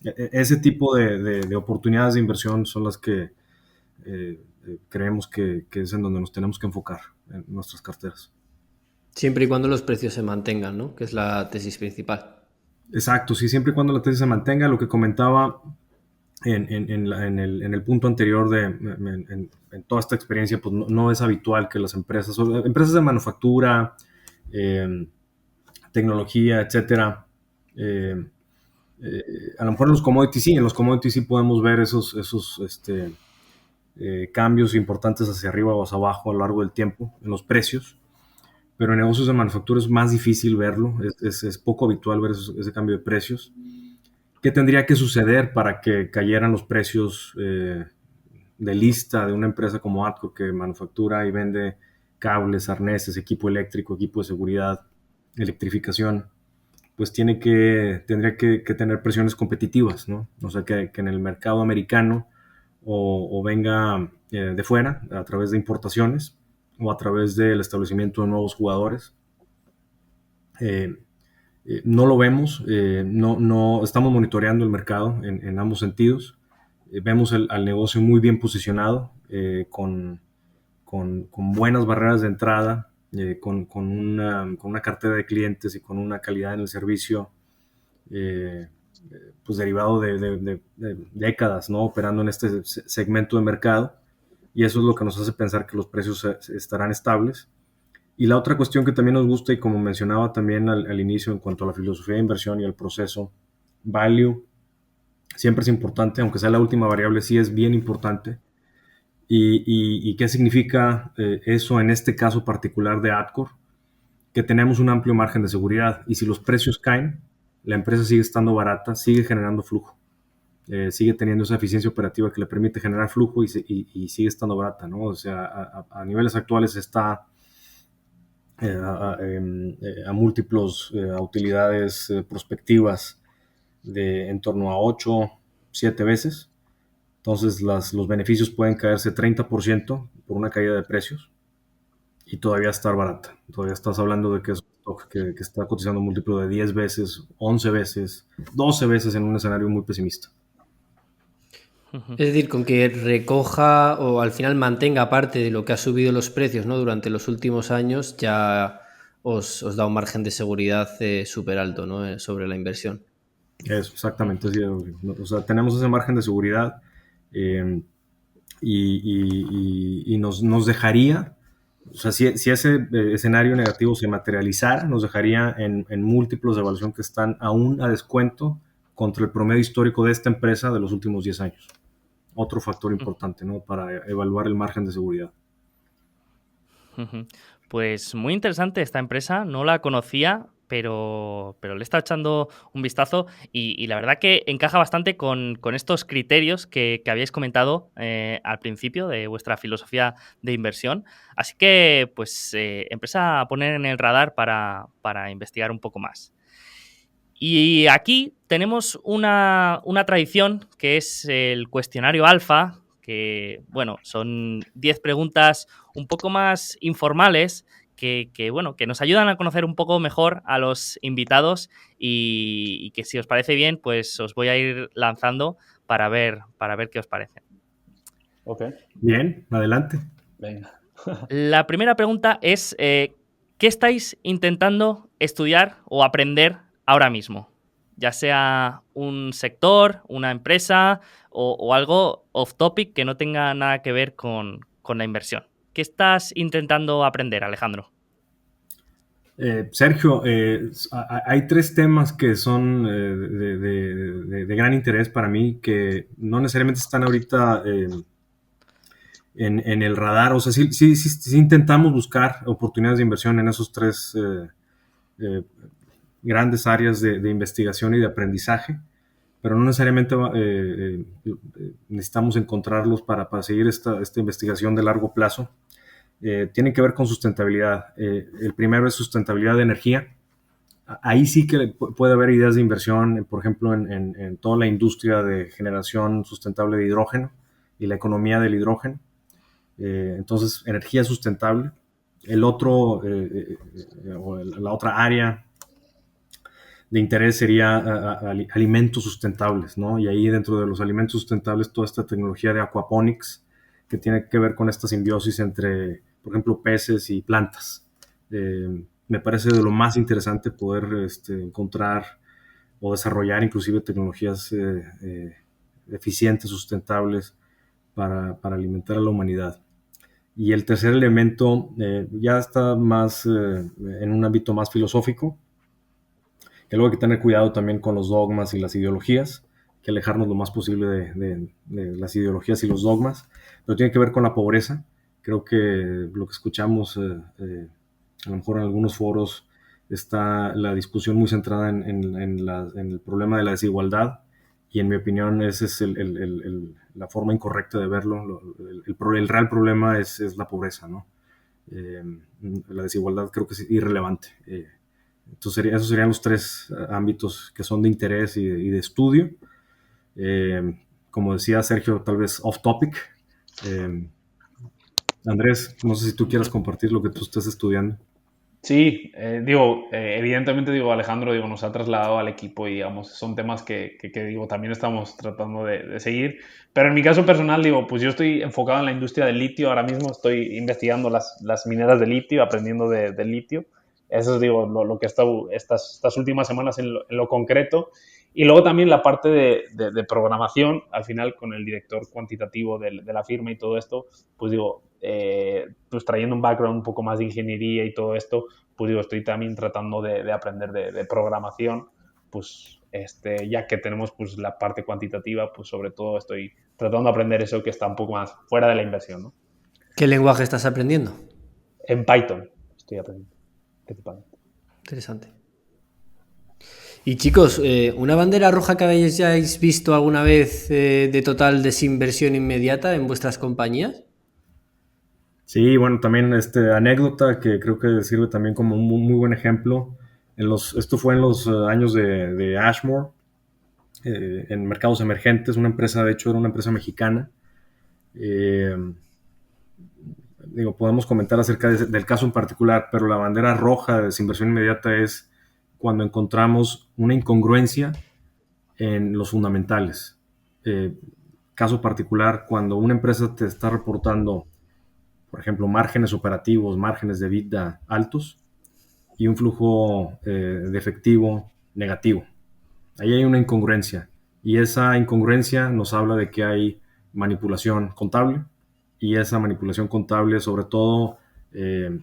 Ese tipo de oportunidades de inversión son las que creemos que es en donde nos tenemos que enfocar en nuestras carteras. Siempre y cuando los precios se mantengan, ¿no? Que es la tesis principal. Exacto, sí, siempre y cuando la tesis se mantenga, lo que comentaba en el punto anterior en toda esta experiencia, pues no es habitual que las empresas de manufactura, eh, tecnología, etcétera, eh, a lo mejor en los commodities sí podemos ver esos cambios importantes hacia arriba o hacia abajo a lo largo del tiempo en los precios, pero en negocios de manufactura es más difícil verlo, es poco habitual ver ese cambio de precios. ¿Qué tendría que suceder para que cayeran los precios de lista de una empresa como Atco que manufactura y vende cables, arneses, equipo eléctrico, equipo de seguridad, electrificación? Pues tendría que tener presiones competitivas, ¿no? O sea, que en el mercado americano o venga de fuera a través de importaciones o a través del establecimiento de nuevos jugadores. Eh, no lo vemos, no estamos monitoreando el mercado en ambos sentidos. Vemos al negocio muy bien posicionado, con buenas barreras de entrada, con una cartera de clientes y con una calidad en el servicio, eh, pues derivado de décadas, ¿no? Operando en este segmento de mercado, y eso es lo que nos hace pensar que los precios estarán estables. Y la otra cuestión que también nos gusta, y como mencionaba también al inicio en cuanto a la filosofía de inversión y el proceso, value siempre es importante, aunque sea la última variable, sí es bien importante. ¿Y qué significa eso en este caso particular de Adcore? Que tenemos un amplio margen de seguridad, y si los precios caen, la empresa sigue estando barata, sigue generando flujo, sigue teniendo esa eficiencia operativa que le permite generar flujo y sigue estando barata, ¿no? O sea, a niveles actuales está a múltiplos, a utilidades prospectivas de en torno a 8, 7 veces. Entonces los beneficios pueden caerse 30% por una caída de precios y todavía estar barata. Todavía estás hablando de que es un stock que está cotizando un múltiplo de 10 veces, 11 veces, 12 veces en un escenario muy pesimista. Es decir, con que recoja o al final mantenga parte de lo que ha subido los precios, ¿no?, durante los últimos años, ya os da un margen de seguridad súper alto, ¿no?, sobre la inversión. Eso, exactamente. Así, o sea, tenemos ese margen de seguridad y nos dejaría, o sea, si ese escenario negativo se materializara, nos dejaría en múltiplos de evaluación que están aún a descuento contra el promedio histórico de esta empresa de los últimos 10 años. Otro factor importante, ¿no?, para evaluar el margen de seguridad. Pues muy interesante esta empresa, no la conocía, pero le está echando un vistazo y la verdad que encaja bastante con estos criterios que habíais comentado al principio de vuestra filosofía de inversión. Así que, pues, empresa a poner en el radar para investigar un poco más. Y aquí tenemos una tradición que es el cuestionario alfa, que, bueno, son 10 preguntas un poco más informales bueno, que nos ayudan a conocer un poco mejor a los invitados y que si os parece bien, pues os voy a ir lanzando para ver qué os parece. Ok. Bien, adelante. Venga. La primera pregunta es, ¿qué estáis intentando estudiar o aprender ahora mismo? Ya sea un sector, una empresa o algo off topic que no tenga nada que ver con la inversión. ¿Qué estás intentando aprender, Alejandro? Sergio, hay 3 temas que son de gran interés para mí, que no necesariamente están ahorita en el radar. O sea, sí intentamos buscar oportunidades de inversión en esos 3 grandes áreas de investigación y de aprendizaje, pero no necesariamente necesitamos encontrarlos para seguir esta investigación de largo plazo. Tienen que ver con sustentabilidad. El primero es sustentabilidad de energía. Ahí sí que puede haber ideas de inversión, por ejemplo, en toda la industria de generación sustentable de hidrógeno y la economía del hidrógeno. Entonces, energía sustentable. El otro, la otra área de interés sería alimentos sustentables, ¿no? Y ahí dentro de los alimentos sustentables, toda esta tecnología de aquaponics, que tiene que ver con esta simbiosis entre, por ejemplo, peces y plantas. Me parece de lo más interesante poder encontrar o desarrollar inclusive tecnologías eficientes, sustentables para alimentar a la humanidad. Y el tercer elemento ya está más en un ámbito más filosófico, que luego hay que tener cuidado también con los dogmas y las ideologías, que alejarnos lo más posible de las ideologías y los dogmas, pero tiene que ver con la pobreza. Creo que lo que escuchamos a lo mejor en algunos foros está la discusión muy centrada en el problema de la desigualdad, y en mi opinión esa es la forma incorrecta de verlo. El real problema es la pobreza, ¿no? La desigualdad creo que es irrelevante. Entonces esos serían los 3 ámbitos que son de interés y de estudio. Como decía Sergio, tal vez off topic. Andrés, no sé si tú quieras compartir lo que tú estás estudiando. Sí, evidentemente, Alejandro, nos ha trasladado al equipo y, digamos, son temas que también estamos tratando de seguir. Pero en mi caso personal, pues yo estoy enfocado en la industria del litio. Ahora mismo estoy investigando las mineras de litio, aprendiendo del litio. Eso es, lo que he estado estas últimas semanas en lo concreto. Y luego también la parte de programación, al final con el director cuantitativo de la firma y todo esto, pues pues trayendo un background un poco más de ingeniería y todo esto, pues estoy también tratando de aprender de programación, pues ya que tenemos pues la parte cuantitativa, pues sobre todo estoy tratando de aprender eso que está un poco más fuera de la inversión, ¿no? ¿Qué lenguaje estás aprendiendo? En Python estoy aprendiendo, principalmente. Interesante. Y chicos, ¿una bandera roja que hayáis visto alguna vez de total desinversión inmediata en vuestras compañías? Sí, bueno, también anécdota que creo que sirve también como un muy buen ejemplo. Esto fue en los años de Ashmore, en mercados emergentes, una empresa, de hecho, era una empresa mexicana. Eh, podemos comentar acerca del caso en particular, pero la bandera roja de desinversión inmediata es cuando encontramos una incongruencia en los fundamentales. Caso particular, cuando una empresa te está reportando, por ejemplo, márgenes operativos, márgenes de EBITDA altos y un flujo de efectivo negativo. Ahí hay una incongruencia y esa incongruencia nos habla de que hay manipulación contable y esa manipulación contable sobre todo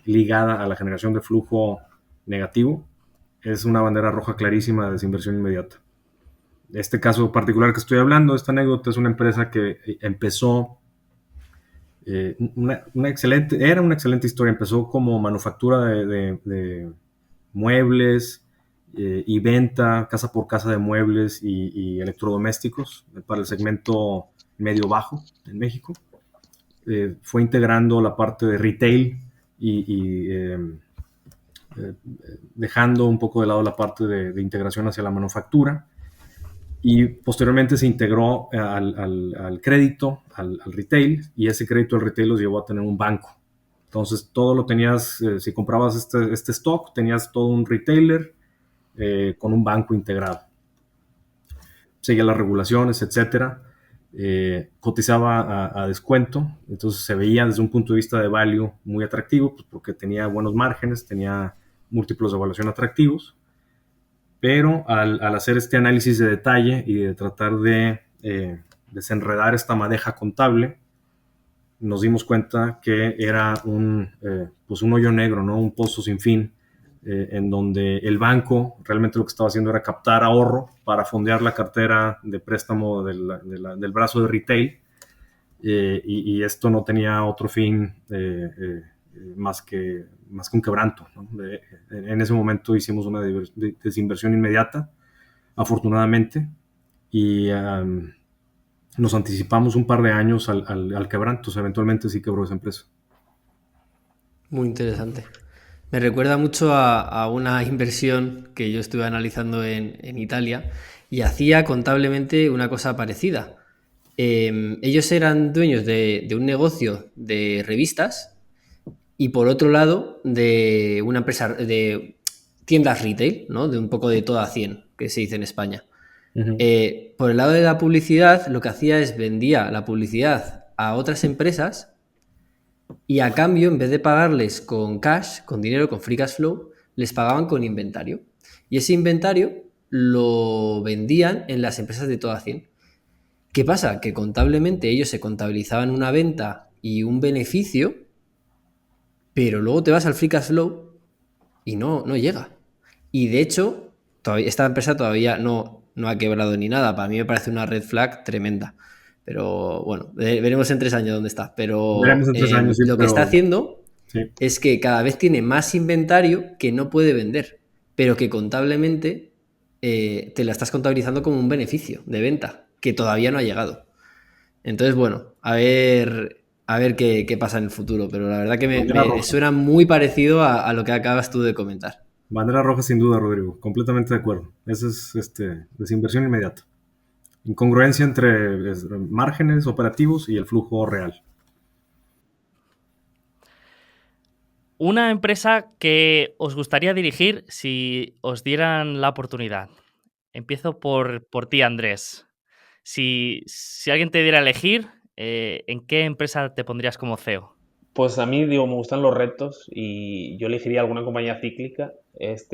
ligada a la generación de flujo negativo es una bandera roja clarísima de desinversión inmediata. Este caso particular que estoy hablando, esta anécdota, es una empresa que empezó era una excelente historia. Empezó como manufactura de muebles y venta casa por casa de muebles y electrodomésticos para el segmento medio-bajo en México. Fue integrando la parte de retail y dejando un poco de lado la parte de integración hacia la manufactura. Y posteriormente se integró al crédito, al retail, y ese crédito al retail los llevó a tener un banco. Entonces todo lo tenías, si comprabas este stock, tenías todo un retailer con un banco integrado. Seguía las regulaciones, etcétera. Cotizaba a descuento, entonces se veía desde un punto de vista de value muy atractivo, pues porque tenía buenos márgenes, tenía múltiplos de evaluación atractivos. Pero al hacer este análisis de detalle y de tratar de desenredar esta madeja contable, nos dimos cuenta que era un hoyo negro, ¿no? Un pozo sin fin, en donde el banco realmente lo que estaba haciendo era captar ahorro para fondear la cartera de préstamo del brazo de retail, y esto no tenía otro fin más que un quebranto, ¿no? En ese momento hicimos una desinversión inmediata, afortunadamente, y nos anticipamos un par de años al quebranto. O sea, eventualmente sí quebró esa empresa. Muy interesante. Me recuerda mucho a una inversión que yo estuve analizando en Italia y hacía contablemente una cosa parecida. Ellos eran dueños de un negocio de revistas y por otro lado de una empresa de tiendas retail, ¿no? De un poco de todo a 100, que se dice en España. Uh-huh. Por el lado de la publicidad, lo que hacía es vendía la publicidad a otras empresas y a cambio, en vez de pagarles con cash, con dinero, con free cash flow, les pagaban con inventario. Y ese inventario lo vendían en las empresas de todo a 100. ¿Qué pasa? Que contablemente ellos se contabilizaban una venta y un beneficio, pero luego te vas al free cash flow y no llega. Y de hecho, esta empresa todavía no ha quebrado ni nada. Para mí me parece una red flag tremenda. Pero bueno, veremos en 3 años dónde está. Pero Veremos en 3 años, sí, lo que está haciendo sí. Es que cada vez tiene más inventario que no puede vender, pero que contablemente te la estás contabilizando como un beneficio de venta, que todavía no ha llegado. Entonces, bueno, a ver qué pasa en el futuro, pero la verdad que me suena muy parecido a lo que acabas tú de comentar. Bandera roja sin duda, Rodrigo, completamente de acuerdo. Esa es desinversión inmediata. Incongruencia entre márgenes operativos y el flujo real. Una empresa que os gustaría dirigir si os dieran la oportunidad. Empiezo por ti, Andrés. Si alguien te diera a elegir, ¿en qué empresa te pondrías como CEO? Pues a mí, me gustan los retos y yo elegiría alguna compañía cíclica,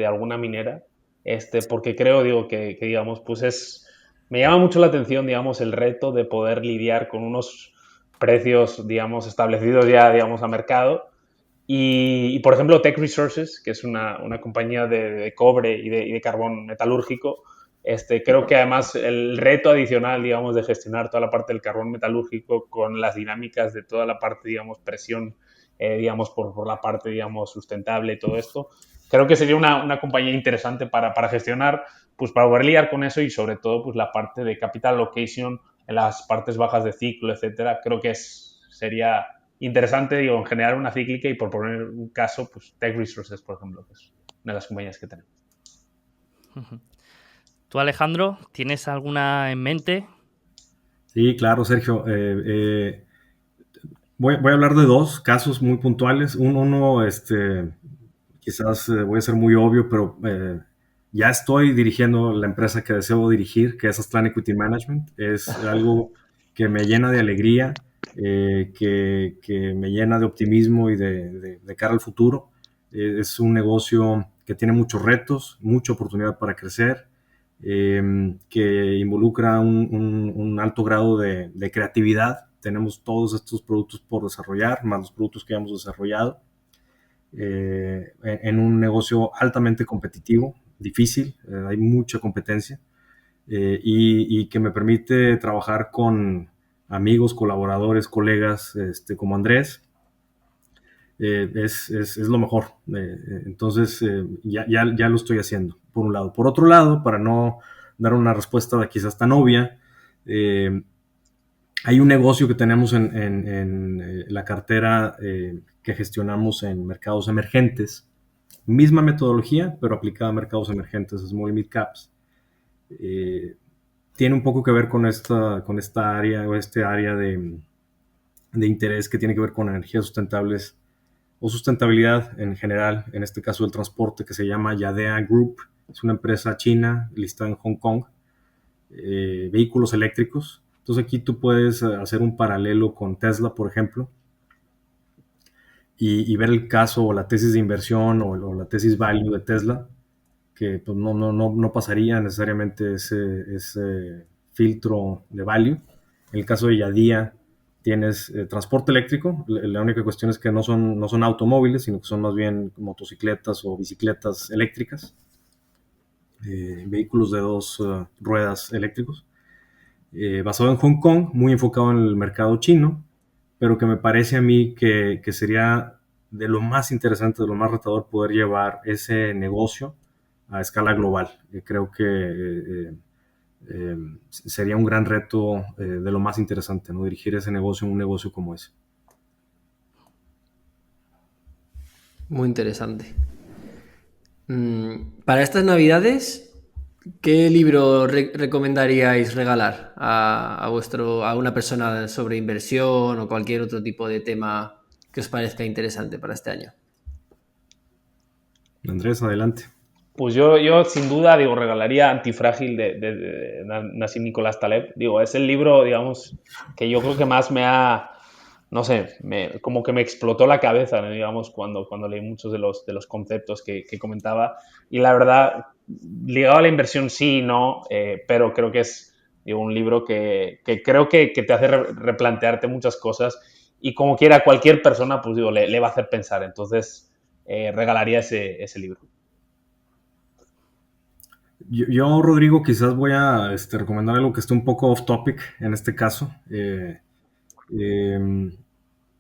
alguna minera, porque creo, que digamos, me llama mucho la atención, digamos, el reto de poder lidiar con unos precios, digamos, establecidos ya, digamos, a mercado. Y por ejemplo, Teck Resources, que es una compañía de cobre y de carbón metalúrgico, creo que además el reto adicional, digamos, de gestionar toda la parte del carbón metalúrgico con las dinámicas de toda la parte, digamos, presión, digamos, por la parte, digamos, sustentable y todo esto, creo que sería una compañía interesante para gestionar, pues para poder lidiar con eso y sobre todo, pues la parte de capital allocation en las partes bajas de ciclo, etcétera, creo que sería interesante, digo, en generar una cíclica y por poner un caso, pues Tech Resources, por ejemplo, que es una de las compañías que tenemos. ¿Tú, Alejandro, tienes alguna en mente? Sí, claro, Sergio. Voy a hablar de dos casos muy puntuales. Uno, quizás voy a ser muy obvio, pero ya estoy dirigiendo la empresa que deseo dirigir, que es Aztlán Equity Management. Es algo que me llena de alegría, que me llena de optimismo y de cara al futuro. Es un negocio que tiene muchos retos, mucha oportunidad para crecer, que involucra un alto grado de creatividad. Tenemos todos estos productos por desarrollar, más los productos que hemos desarrollado, en un negocio altamente competitivo, difícil, hay mucha competencia, y que me permite trabajar con amigos, colaboradores, colegas, como Andrés. Es lo mejor. Entonces, ya lo estoy haciendo, por un lado. Por otro lado, para no dar una respuesta quizás tan obvia, hay un negocio que tenemos en la cartera, que gestionamos en mercados emergentes. Misma metodología, pero aplicada a mercados emergentes, Small y Mid Caps. Tiene un poco que ver con esta área o este área de interés que tiene que ver con energías sustentables o sustentabilidad en general, en este caso el transporte, que se llama Yadea Group. Es una empresa china listada en Hong Kong, vehículos eléctricos. Entonces aquí tú puedes hacer un paralelo con Tesla, por ejemplo, y ver el caso o la tesis de inversión o la tesis value de Tesla, que pues, no pasaría necesariamente ese filtro de value. En el caso de Yadea tienes transporte eléctrico. La única cuestión es que no son automóviles, sino que son más bien motocicletas o bicicletas eléctricas, vehículos de dos ruedas eléctricos, basado en Hong Kong, muy enfocado en el mercado chino, pero que me parece a mí que sería de lo más interesante, de lo más retador poder llevar ese negocio a escala global. Creo que sería un gran reto, de lo más interesante, ¿no? Dirigir ese negocio, un negocio como ese. Muy interesante. Para estas navidades, ¿qué libro recomendaríais regalar a una persona sobre inversión o cualquier otro tipo de tema que os parezca interesante para este año? Andrés, adelante. Pues yo sin duda, digo, regalaría Antifrágil de Nassim Nicolás Taleb. Digo, es el libro, digamos, que yo creo que más no sé, como que me explotó la cabeza, ¿no? Digamos, cuando leí muchos de los conceptos que comentaba. Y la verdad, ligado a la inversión sí y no, pero creo que es, digo, un libro que creo que te hace replantearte muchas cosas y como quiera cualquier persona, pues digo, le va a hacer pensar. Entonces, regalaría ese libro. Yo, Rodrigo, quizás voy a recomendar algo que esté un poco off topic en este caso. Eh,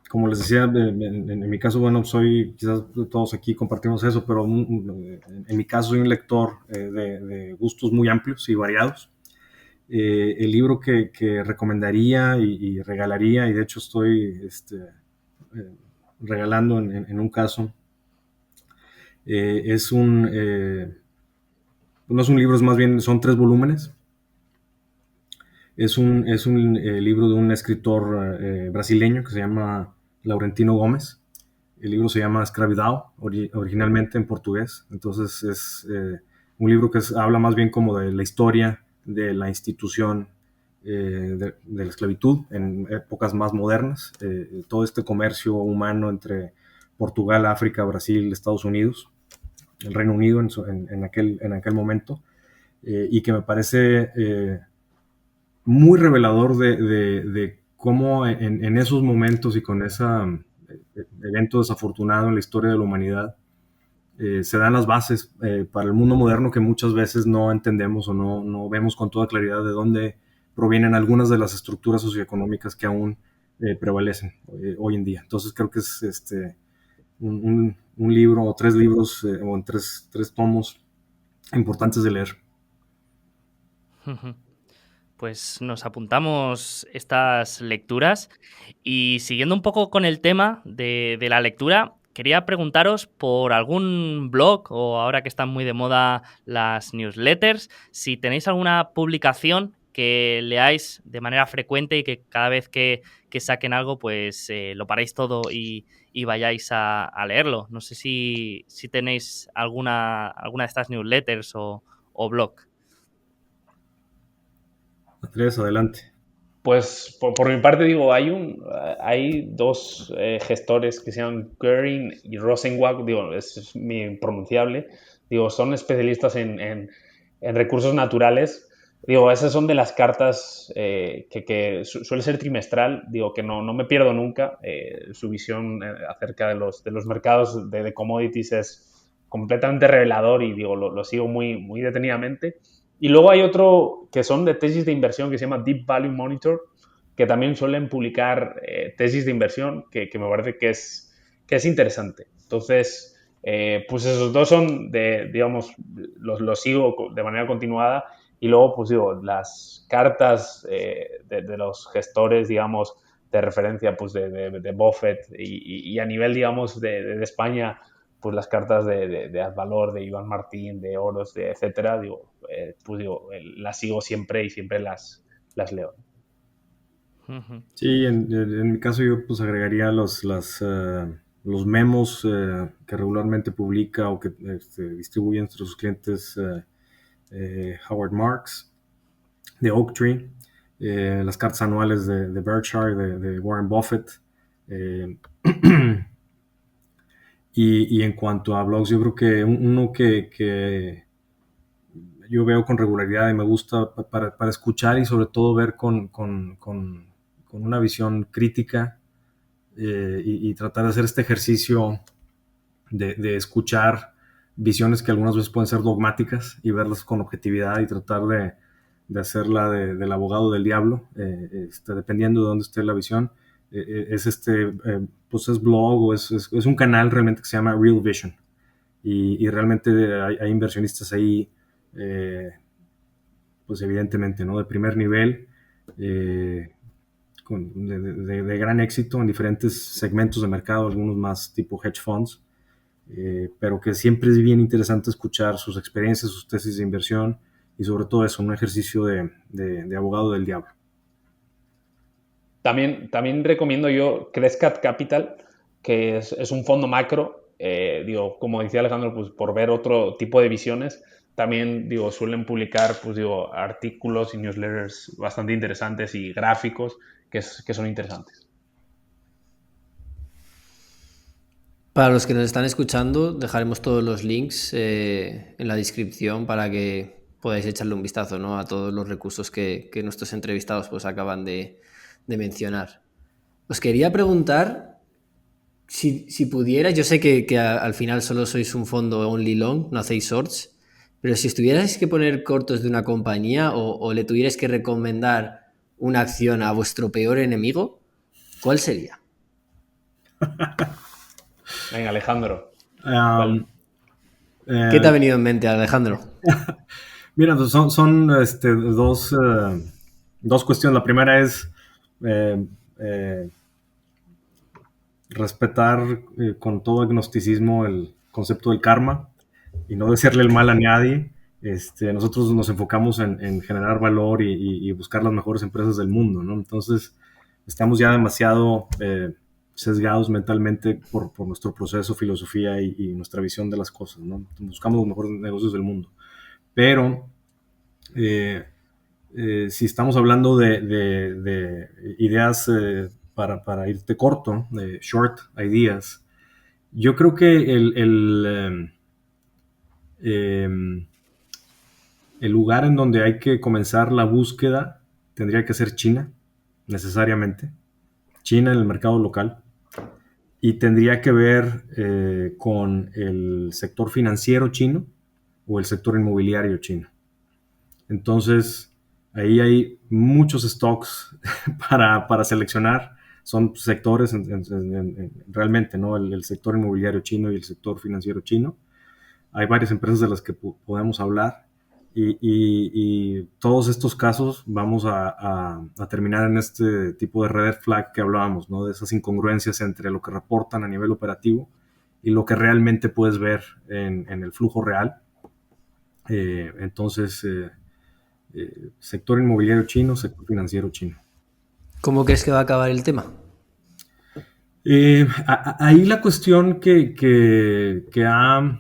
Como les decía, en mi caso, bueno, quizás todos aquí compartimos eso, pero en mi caso soy un lector, de gustos muy amplios y variados. El libro que recomendaría y regalaría, y de hecho estoy regalando en un caso, no es un libro, es más bien, son 3 volúmenes. Es un libro de un escritor brasileño que se llama Laurentino Gómez. El libro se llama Escravidão, originalmente en portugués. Entonces es un libro que habla más bien como de la historia de la institución, de la esclavitud en épocas más modernas. Todo este comercio humano entre Portugal, África, Brasil, Estados Unidos, el Reino Unido en aquel momento. Y que me parece muy revelador de cómo en esos momentos y con ese evento desafortunado en la historia de la humanidad, se dan las bases para el mundo moderno que muchas veces no entendemos o no vemos con toda claridad de dónde provienen algunas de las estructuras socioeconómicas que aún prevalecen hoy en día. Entonces creo que es un libro o 3 libros, o en tres tomos importantes de leer. Pues nos apuntamos estas lecturas y siguiendo un poco con el tema de la lectura, quería preguntaros por algún blog o ahora que están muy de moda las newsletters, si tenéis alguna publicación que leáis de manera frecuente y que cada vez que saquen algo pues lo paréis todo y vayáis a leerlo. No sé si tenéis alguna de estas newsletters o blog. Andrés, adelante. Pues por mi parte digo, hay dos gestores que se llaman Goering y Rosenwag, digo, es mi impronunciable, digo, son especialistas en recursos naturales, digo, esas son de las cartas que suele ser trimestral, digo, que no me pierdo nunca, su visión acerca de los mercados de commodities es completamente revelador y digo, lo sigo muy detenidamente. Y luego hay otro que son de tesis de inversión que se llama Deep Value Monitor, que también suelen publicar tesis de inversión que me parece que es interesante. Entonces, pues esos dos son digamos, los sigo de manera continuada y luego, pues digo, las cartas de los gestores, digamos, de referencia, pues de Buffett y a nivel, digamos, de España, pues las cartas de Advalor, de Iván Martín, de Oros, de etcétera, digo, pues digo, las sigo siempre y siempre las leo. Sí, en mi caso yo pues agregaría los memos que regularmente publica o que distribuye entre sus clientes Howard Marks de Oaktree, las cartas anuales de Berkshire, de Warren Buffett. eh, y en cuanto a blogs, yo creo que uno que yo veo con regularidad y me gusta para escuchar y sobre todo ver con una visión crítica y tratar de hacer este ejercicio de escuchar visiones que algunas veces pueden ser dogmáticas y verlas con objetividad y tratar de hacerla del abogado del diablo, dependiendo de dónde esté la visión. Pues es blog o es un canal realmente que se llama Real Vision y realmente hay inversionistas ahí pues evidentemente, ¿no? De primer nivel, de gran éxito en diferentes segmentos de mercado, algunos más tipo hedge funds, pero que siempre es bien interesante escuchar sus experiencias, sus tesis de inversión y sobre todo eso, un ejercicio de abogado del diablo. También recomiendo yo Crescat Capital, que es un fondo macro, digo, como decía Alejandro, pues por ver otro tipo de visiones, también digo, suelen publicar pues, digo, artículos y newsletters bastante interesantes y gráficos que son interesantes. Para los que nos están escuchando, dejaremos todos los links en la descripción para que podáis echarle un vistazo, ¿no?, a todos los recursos que nuestros entrevistados pues acaban de mencionar. Os quería preguntar si pudierais, yo sé que al final solo sois un fondo only long, no hacéis shorts, pero si estuvierais que poner cortos de una compañía o le tuvierais que recomendar una acción a vuestro peor enemigo, ¿cuál sería? Venga, Alejandro. ¿Qué te ha venido en mente, Alejandro? Mira, son dos cuestiones. La primera es respetar con todo agnosticismo el concepto del karma y no desearle el mal a nadie. Nosotros nos enfocamos en generar valor y buscar las mejores empresas del mundo, ¿no? Entonces, estamos ya demasiado sesgados mentalmente por nuestro proceso, filosofía y nuestra visión de las cosas, ¿no? Buscamos los mejores negocios del mundo. Pero, si estamos hablando de ideas para irte corto, de short ideas, yo creo que el lugar en donde hay que comenzar la búsqueda tendría que ser China, necesariamente. China en el mercado local. Y tendría que ver con el sector financiero chino o el sector inmobiliario chino. Entonces, ahí hay muchos stocks para seleccionar. Son sectores realmente, ¿no? El sector inmobiliario chino y el sector financiero chino. Hay varias empresas de las que podemos hablar. y todos estos casos vamos a terminar en este tipo de red flag que hablábamos, ¿no? De esas incongruencias entre lo que reportan a nivel operativo y lo que realmente puedes ver en el flujo real. Entonces, sector inmobiliario chino, sector financiero chino. ¿Cómo crees que va a acabar el tema? Ahí la cuestión que ha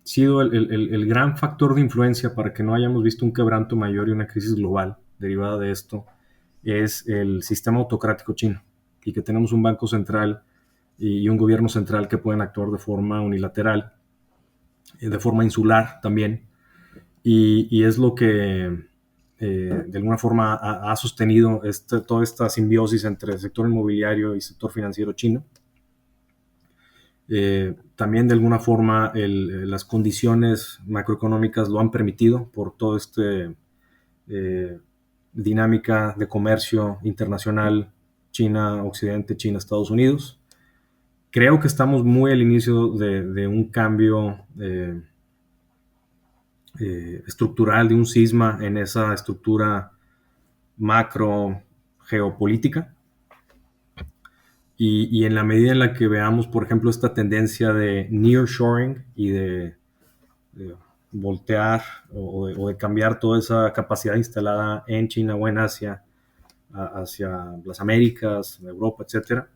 sido el gran factor de influencia para que no hayamos visto un quebranto mayor y una crisis global derivada de esto es el sistema autocrático chino, y que tenemos un banco central y un gobierno central que pueden actuar de forma unilateral, de forma insular también, y es lo que de alguna forma ha sostenido toda esta simbiosis entre el sector inmobiliario y el sector financiero chino. También de alguna forma las condiciones macroeconómicas lo han permitido por todo este dinámica de comercio internacional, China, Occidente, China, Estados Unidos. Creo que estamos muy al inicio de un cambio estructural, de un cisma en esa estructura macro geopolítica. Y en la medida en la que veamos, por ejemplo, esta tendencia de nearshoring y de voltear o de cambiar toda esa capacidad instalada en China o en Asia hacia las Américas, Europa, etcétera,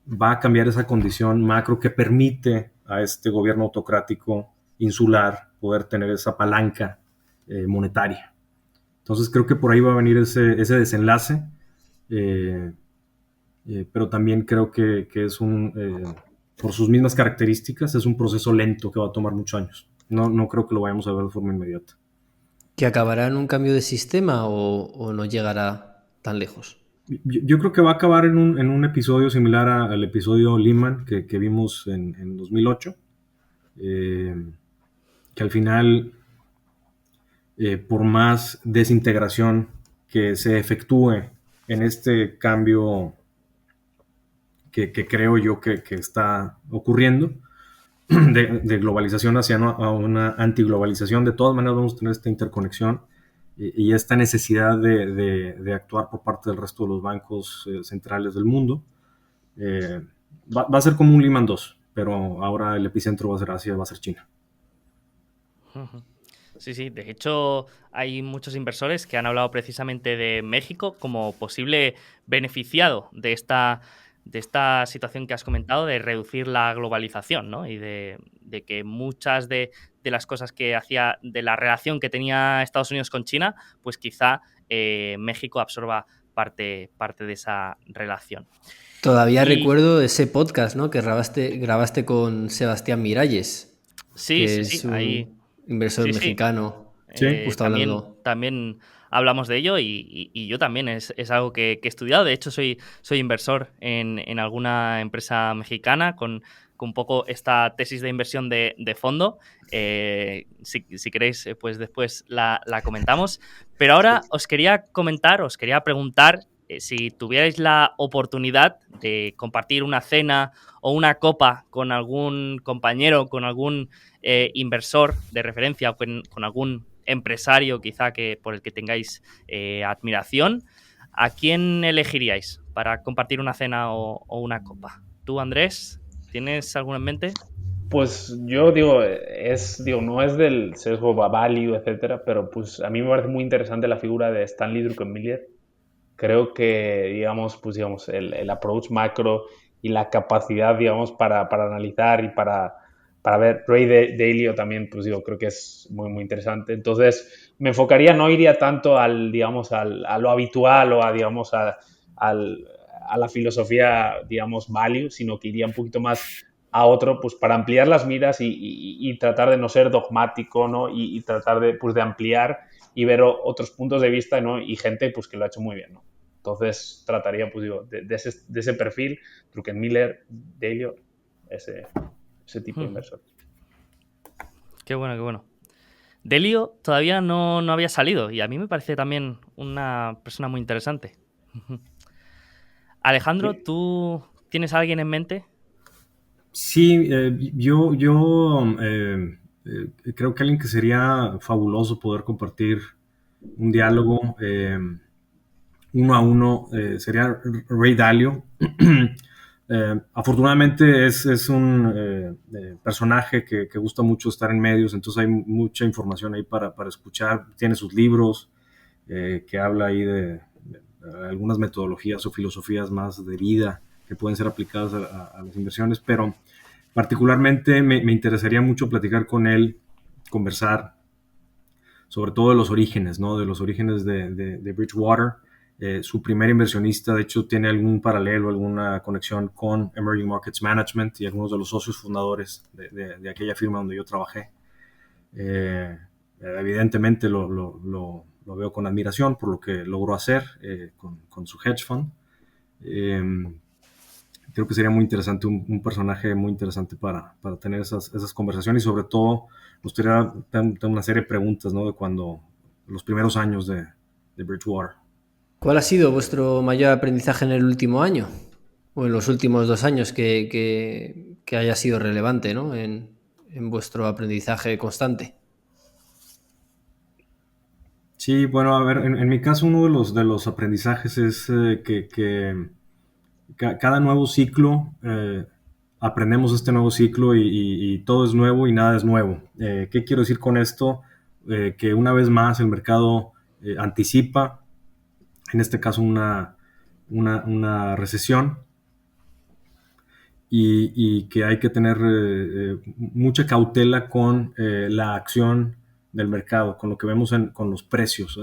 va a cambiar esa condición macro que permite a este gobierno autocrático insular poder tener esa palanca monetaria. Entonces creo que por ahí va a venir ese desenlace, pero también creo que es por sus mismas características, es un proceso lento que va a tomar muchos años. No creo que lo vayamos a ver de forma inmediata. ¿Que acabará en un cambio de sistema o no llegará tan lejos? Yo creo que va a acabar en un episodio similar al episodio Lehman que vimos en 2008, que al final, por más desintegración que se efectúe en este cambio que creo yo que está ocurriendo, de globalización hacia a una antiglobalización, de todas maneras vamos a tener esta interconexión y esta necesidad de actuar por parte del resto de los bancos centrales del mundo. Va a ser como un Lehman 2, pero ahora el epicentro va a ser Asia, va a ser China. Sí, sí. De hecho, hay muchos inversores que han hablado precisamente de México como posible beneficiado de esta situación que has comentado de reducir la globalización, ¿no? Y de que muchas de las cosas que hacía, de la relación que tenía Estados Unidos con China, pues quizá México absorba parte de esa relación. Todavía recuerdo ese podcast, ¿no? Que grabaste con Sebastián Miralles, sí, que sí, es sí, un ahí. inversor Sí, sí. mexicano. Sí. Justo hablando. También hablamos de ello y yo también es algo que he estudiado. De hecho, soy inversor en alguna empresa mexicana con un poco esta tesis de inversión de fondo. Si queréis, pues después la comentamos. Pero ahora os quería preguntar si tuvierais la oportunidad de compartir una cena o una copa con algún compañero, con algún inversor de referencia o con algún empresario quizá por el que tengáis admiración, ¿a quién elegiríais para compartir una cena o una copa? ¿Tú, Andrés, tienes alguno en mente? Pues yo digo, no es del sesgo value, etcétera, pero pues a mí me parece muy interesante la figura de Stanley Druckenmiller. Creo que, digamos, el approach macro y la capacidad, digamos, para analizar y para ver Dalio también, pues digo, creo que es muy, muy interesante. Entonces, me enfocaría, no iría tanto a lo habitual o a la filosofía, digamos, value, sino que iría un poquito más a otro, pues para ampliar las miras y tratar de no ser dogmático, ¿no? Y tratar de ampliar y ver otros puntos de vista, ¿no? Y gente pues que lo ha hecho muy bien, ¿no? Entonces trataría, pues digo, de ese perfil, Druckenmiller, Dalio, ese tipo de inversor. Qué bueno, qué bueno. Delio todavía no había salido y a mí me parece también una persona muy interesante. Alejandro, ¿tú tienes a alguien en mente? Sí, yo Creo que alguien que sería fabuloso poder compartir un diálogo uno a uno sería Ray Dalio. Afortunadamente es un personaje que gusta mucho estar en medios, entonces hay mucha información ahí para escuchar. Tiene sus libros que habla ahí de algunas metodologías o filosofías más de vida que pueden ser aplicadas a las inversiones, pero particularmente me interesaría mucho platicar con él, conversar sobre todo de los orígenes, ¿no? De los orígenes de Bridgewater. Su primer inversionista, de hecho, tiene algún paralelo, alguna conexión con Emerging Markets Management y algunos de los socios fundadores de aquella firma donde yo trabajé. Evidentemente lo veo con admiración por lo que logró hacer con su hedge fund. Creo que sería muy interesante, un personaje muy interesante para tener esas conversaciones y sobre todo me gustaría tener una serie de preguntas, ¿no? De los primeros años de Bridgewater. ¿Cuál ha sido vuestro mayor aprendizaje en el último año? O en los últimos 2 años que haya sido relevante, ¿no? En vuestro aprendizaje constante. Sí, bueno, a ver, en mi caso uno de los aprendizajes es que cada nuevo ciclo, aprendemos este nuevo ciclo y todo es nuevo y nada es nuevo. ¿Qué quiero decir con esto? Que una vez más el mercado anticipa, en este caso una recesión, y que hay que tener mucha cautela con la acción del mercado, con lo que vemos con los precios.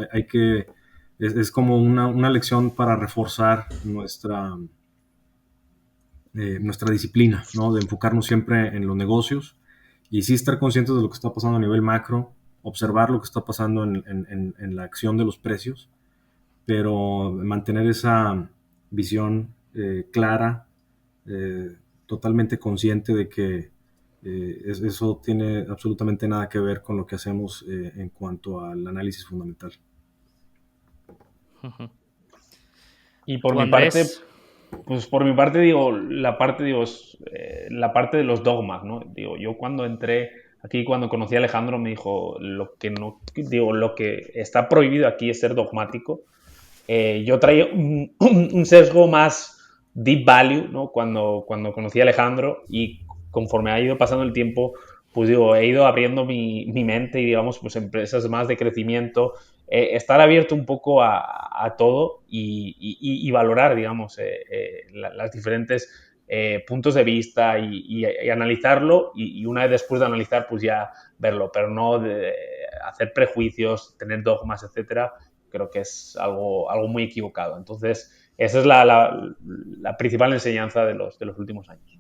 Es como una lección para reforzar nuestra disciplina, ¿no? De enfocarnos siempre en los negocios y sí estar conscientes de lo que está pasando a nivel macro, observar lo que está pasando en la acción de los precios, pero mantener esa visión clara, totalmente consciente de que eso tiene absolutamente nada que ver con lo que hacemos en cuanto al análisis fundamental. Y por ¿Tú, mi parte, Andrés? pues por mi parte digo, la parte de los dogmas, ¿no? Digo, yo cuando entré aquí, cuando conocí a Alejandro, me dijo lo que está prohibido aquí es ser dogmático. Yo traía un sesgo más deep value, ¿no? Cuando conocí a Alejandro y conforme ha ido pasando el tiempo, pues digo, he ido abriendo mi mente y digamos, pues empresas más de crecimiento, estar abierto un poco a todo y valorar, digamos, las diferentes puntos de vista y analizarlo y una vez después de analizar, pues ya verlo, pero no de hacer prejuicios, tener dogmas, etcétera. Creo que es algo muy equivocado. Entonces, esa es la principal enseñanza de los últimos años.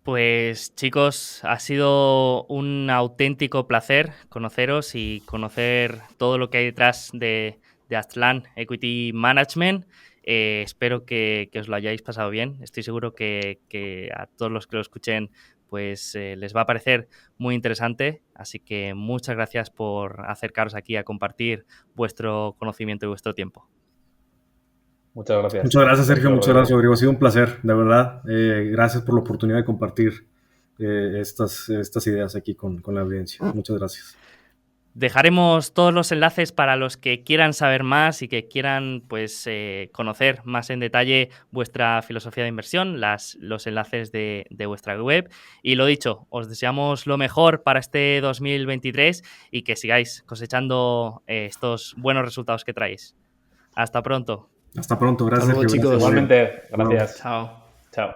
Pues chicos, ha sido un auténtico placer conoceros y conocer todo lo que hay detrás de Aztlán Equity Management. Espero que os lo hayáis pasado bien. Estoy seguro que a todos los que lo escuchen pues les va a parecer muy interesante. Así que muchas gracias por acercaros aquí a compartir vuestro conocimiento y vuestro tiempo. Muchas gracias. Muchas gracias, Sergio. Muchas gracias, Rodrigo. Ha sido un placer, de verdad. Gracias por la oportunidad de compartir estas ideas aquí con la audiencia. Muchas gracias. Dejaremos todos los enlaces para los que quieran saber más y que quieran pues, conocer más en detalle vuestra filosofía de inversión, los enlaces de vuestra web. Y lo dicho, os deseamos lo mejor para este 2023 y que sigáis cosechando estos buenos resultados que traéis. Hasta pronto. Hasta pronto. Gracias, Hasta luego, Sergio. chicos. Igualmente, gracias. Chao.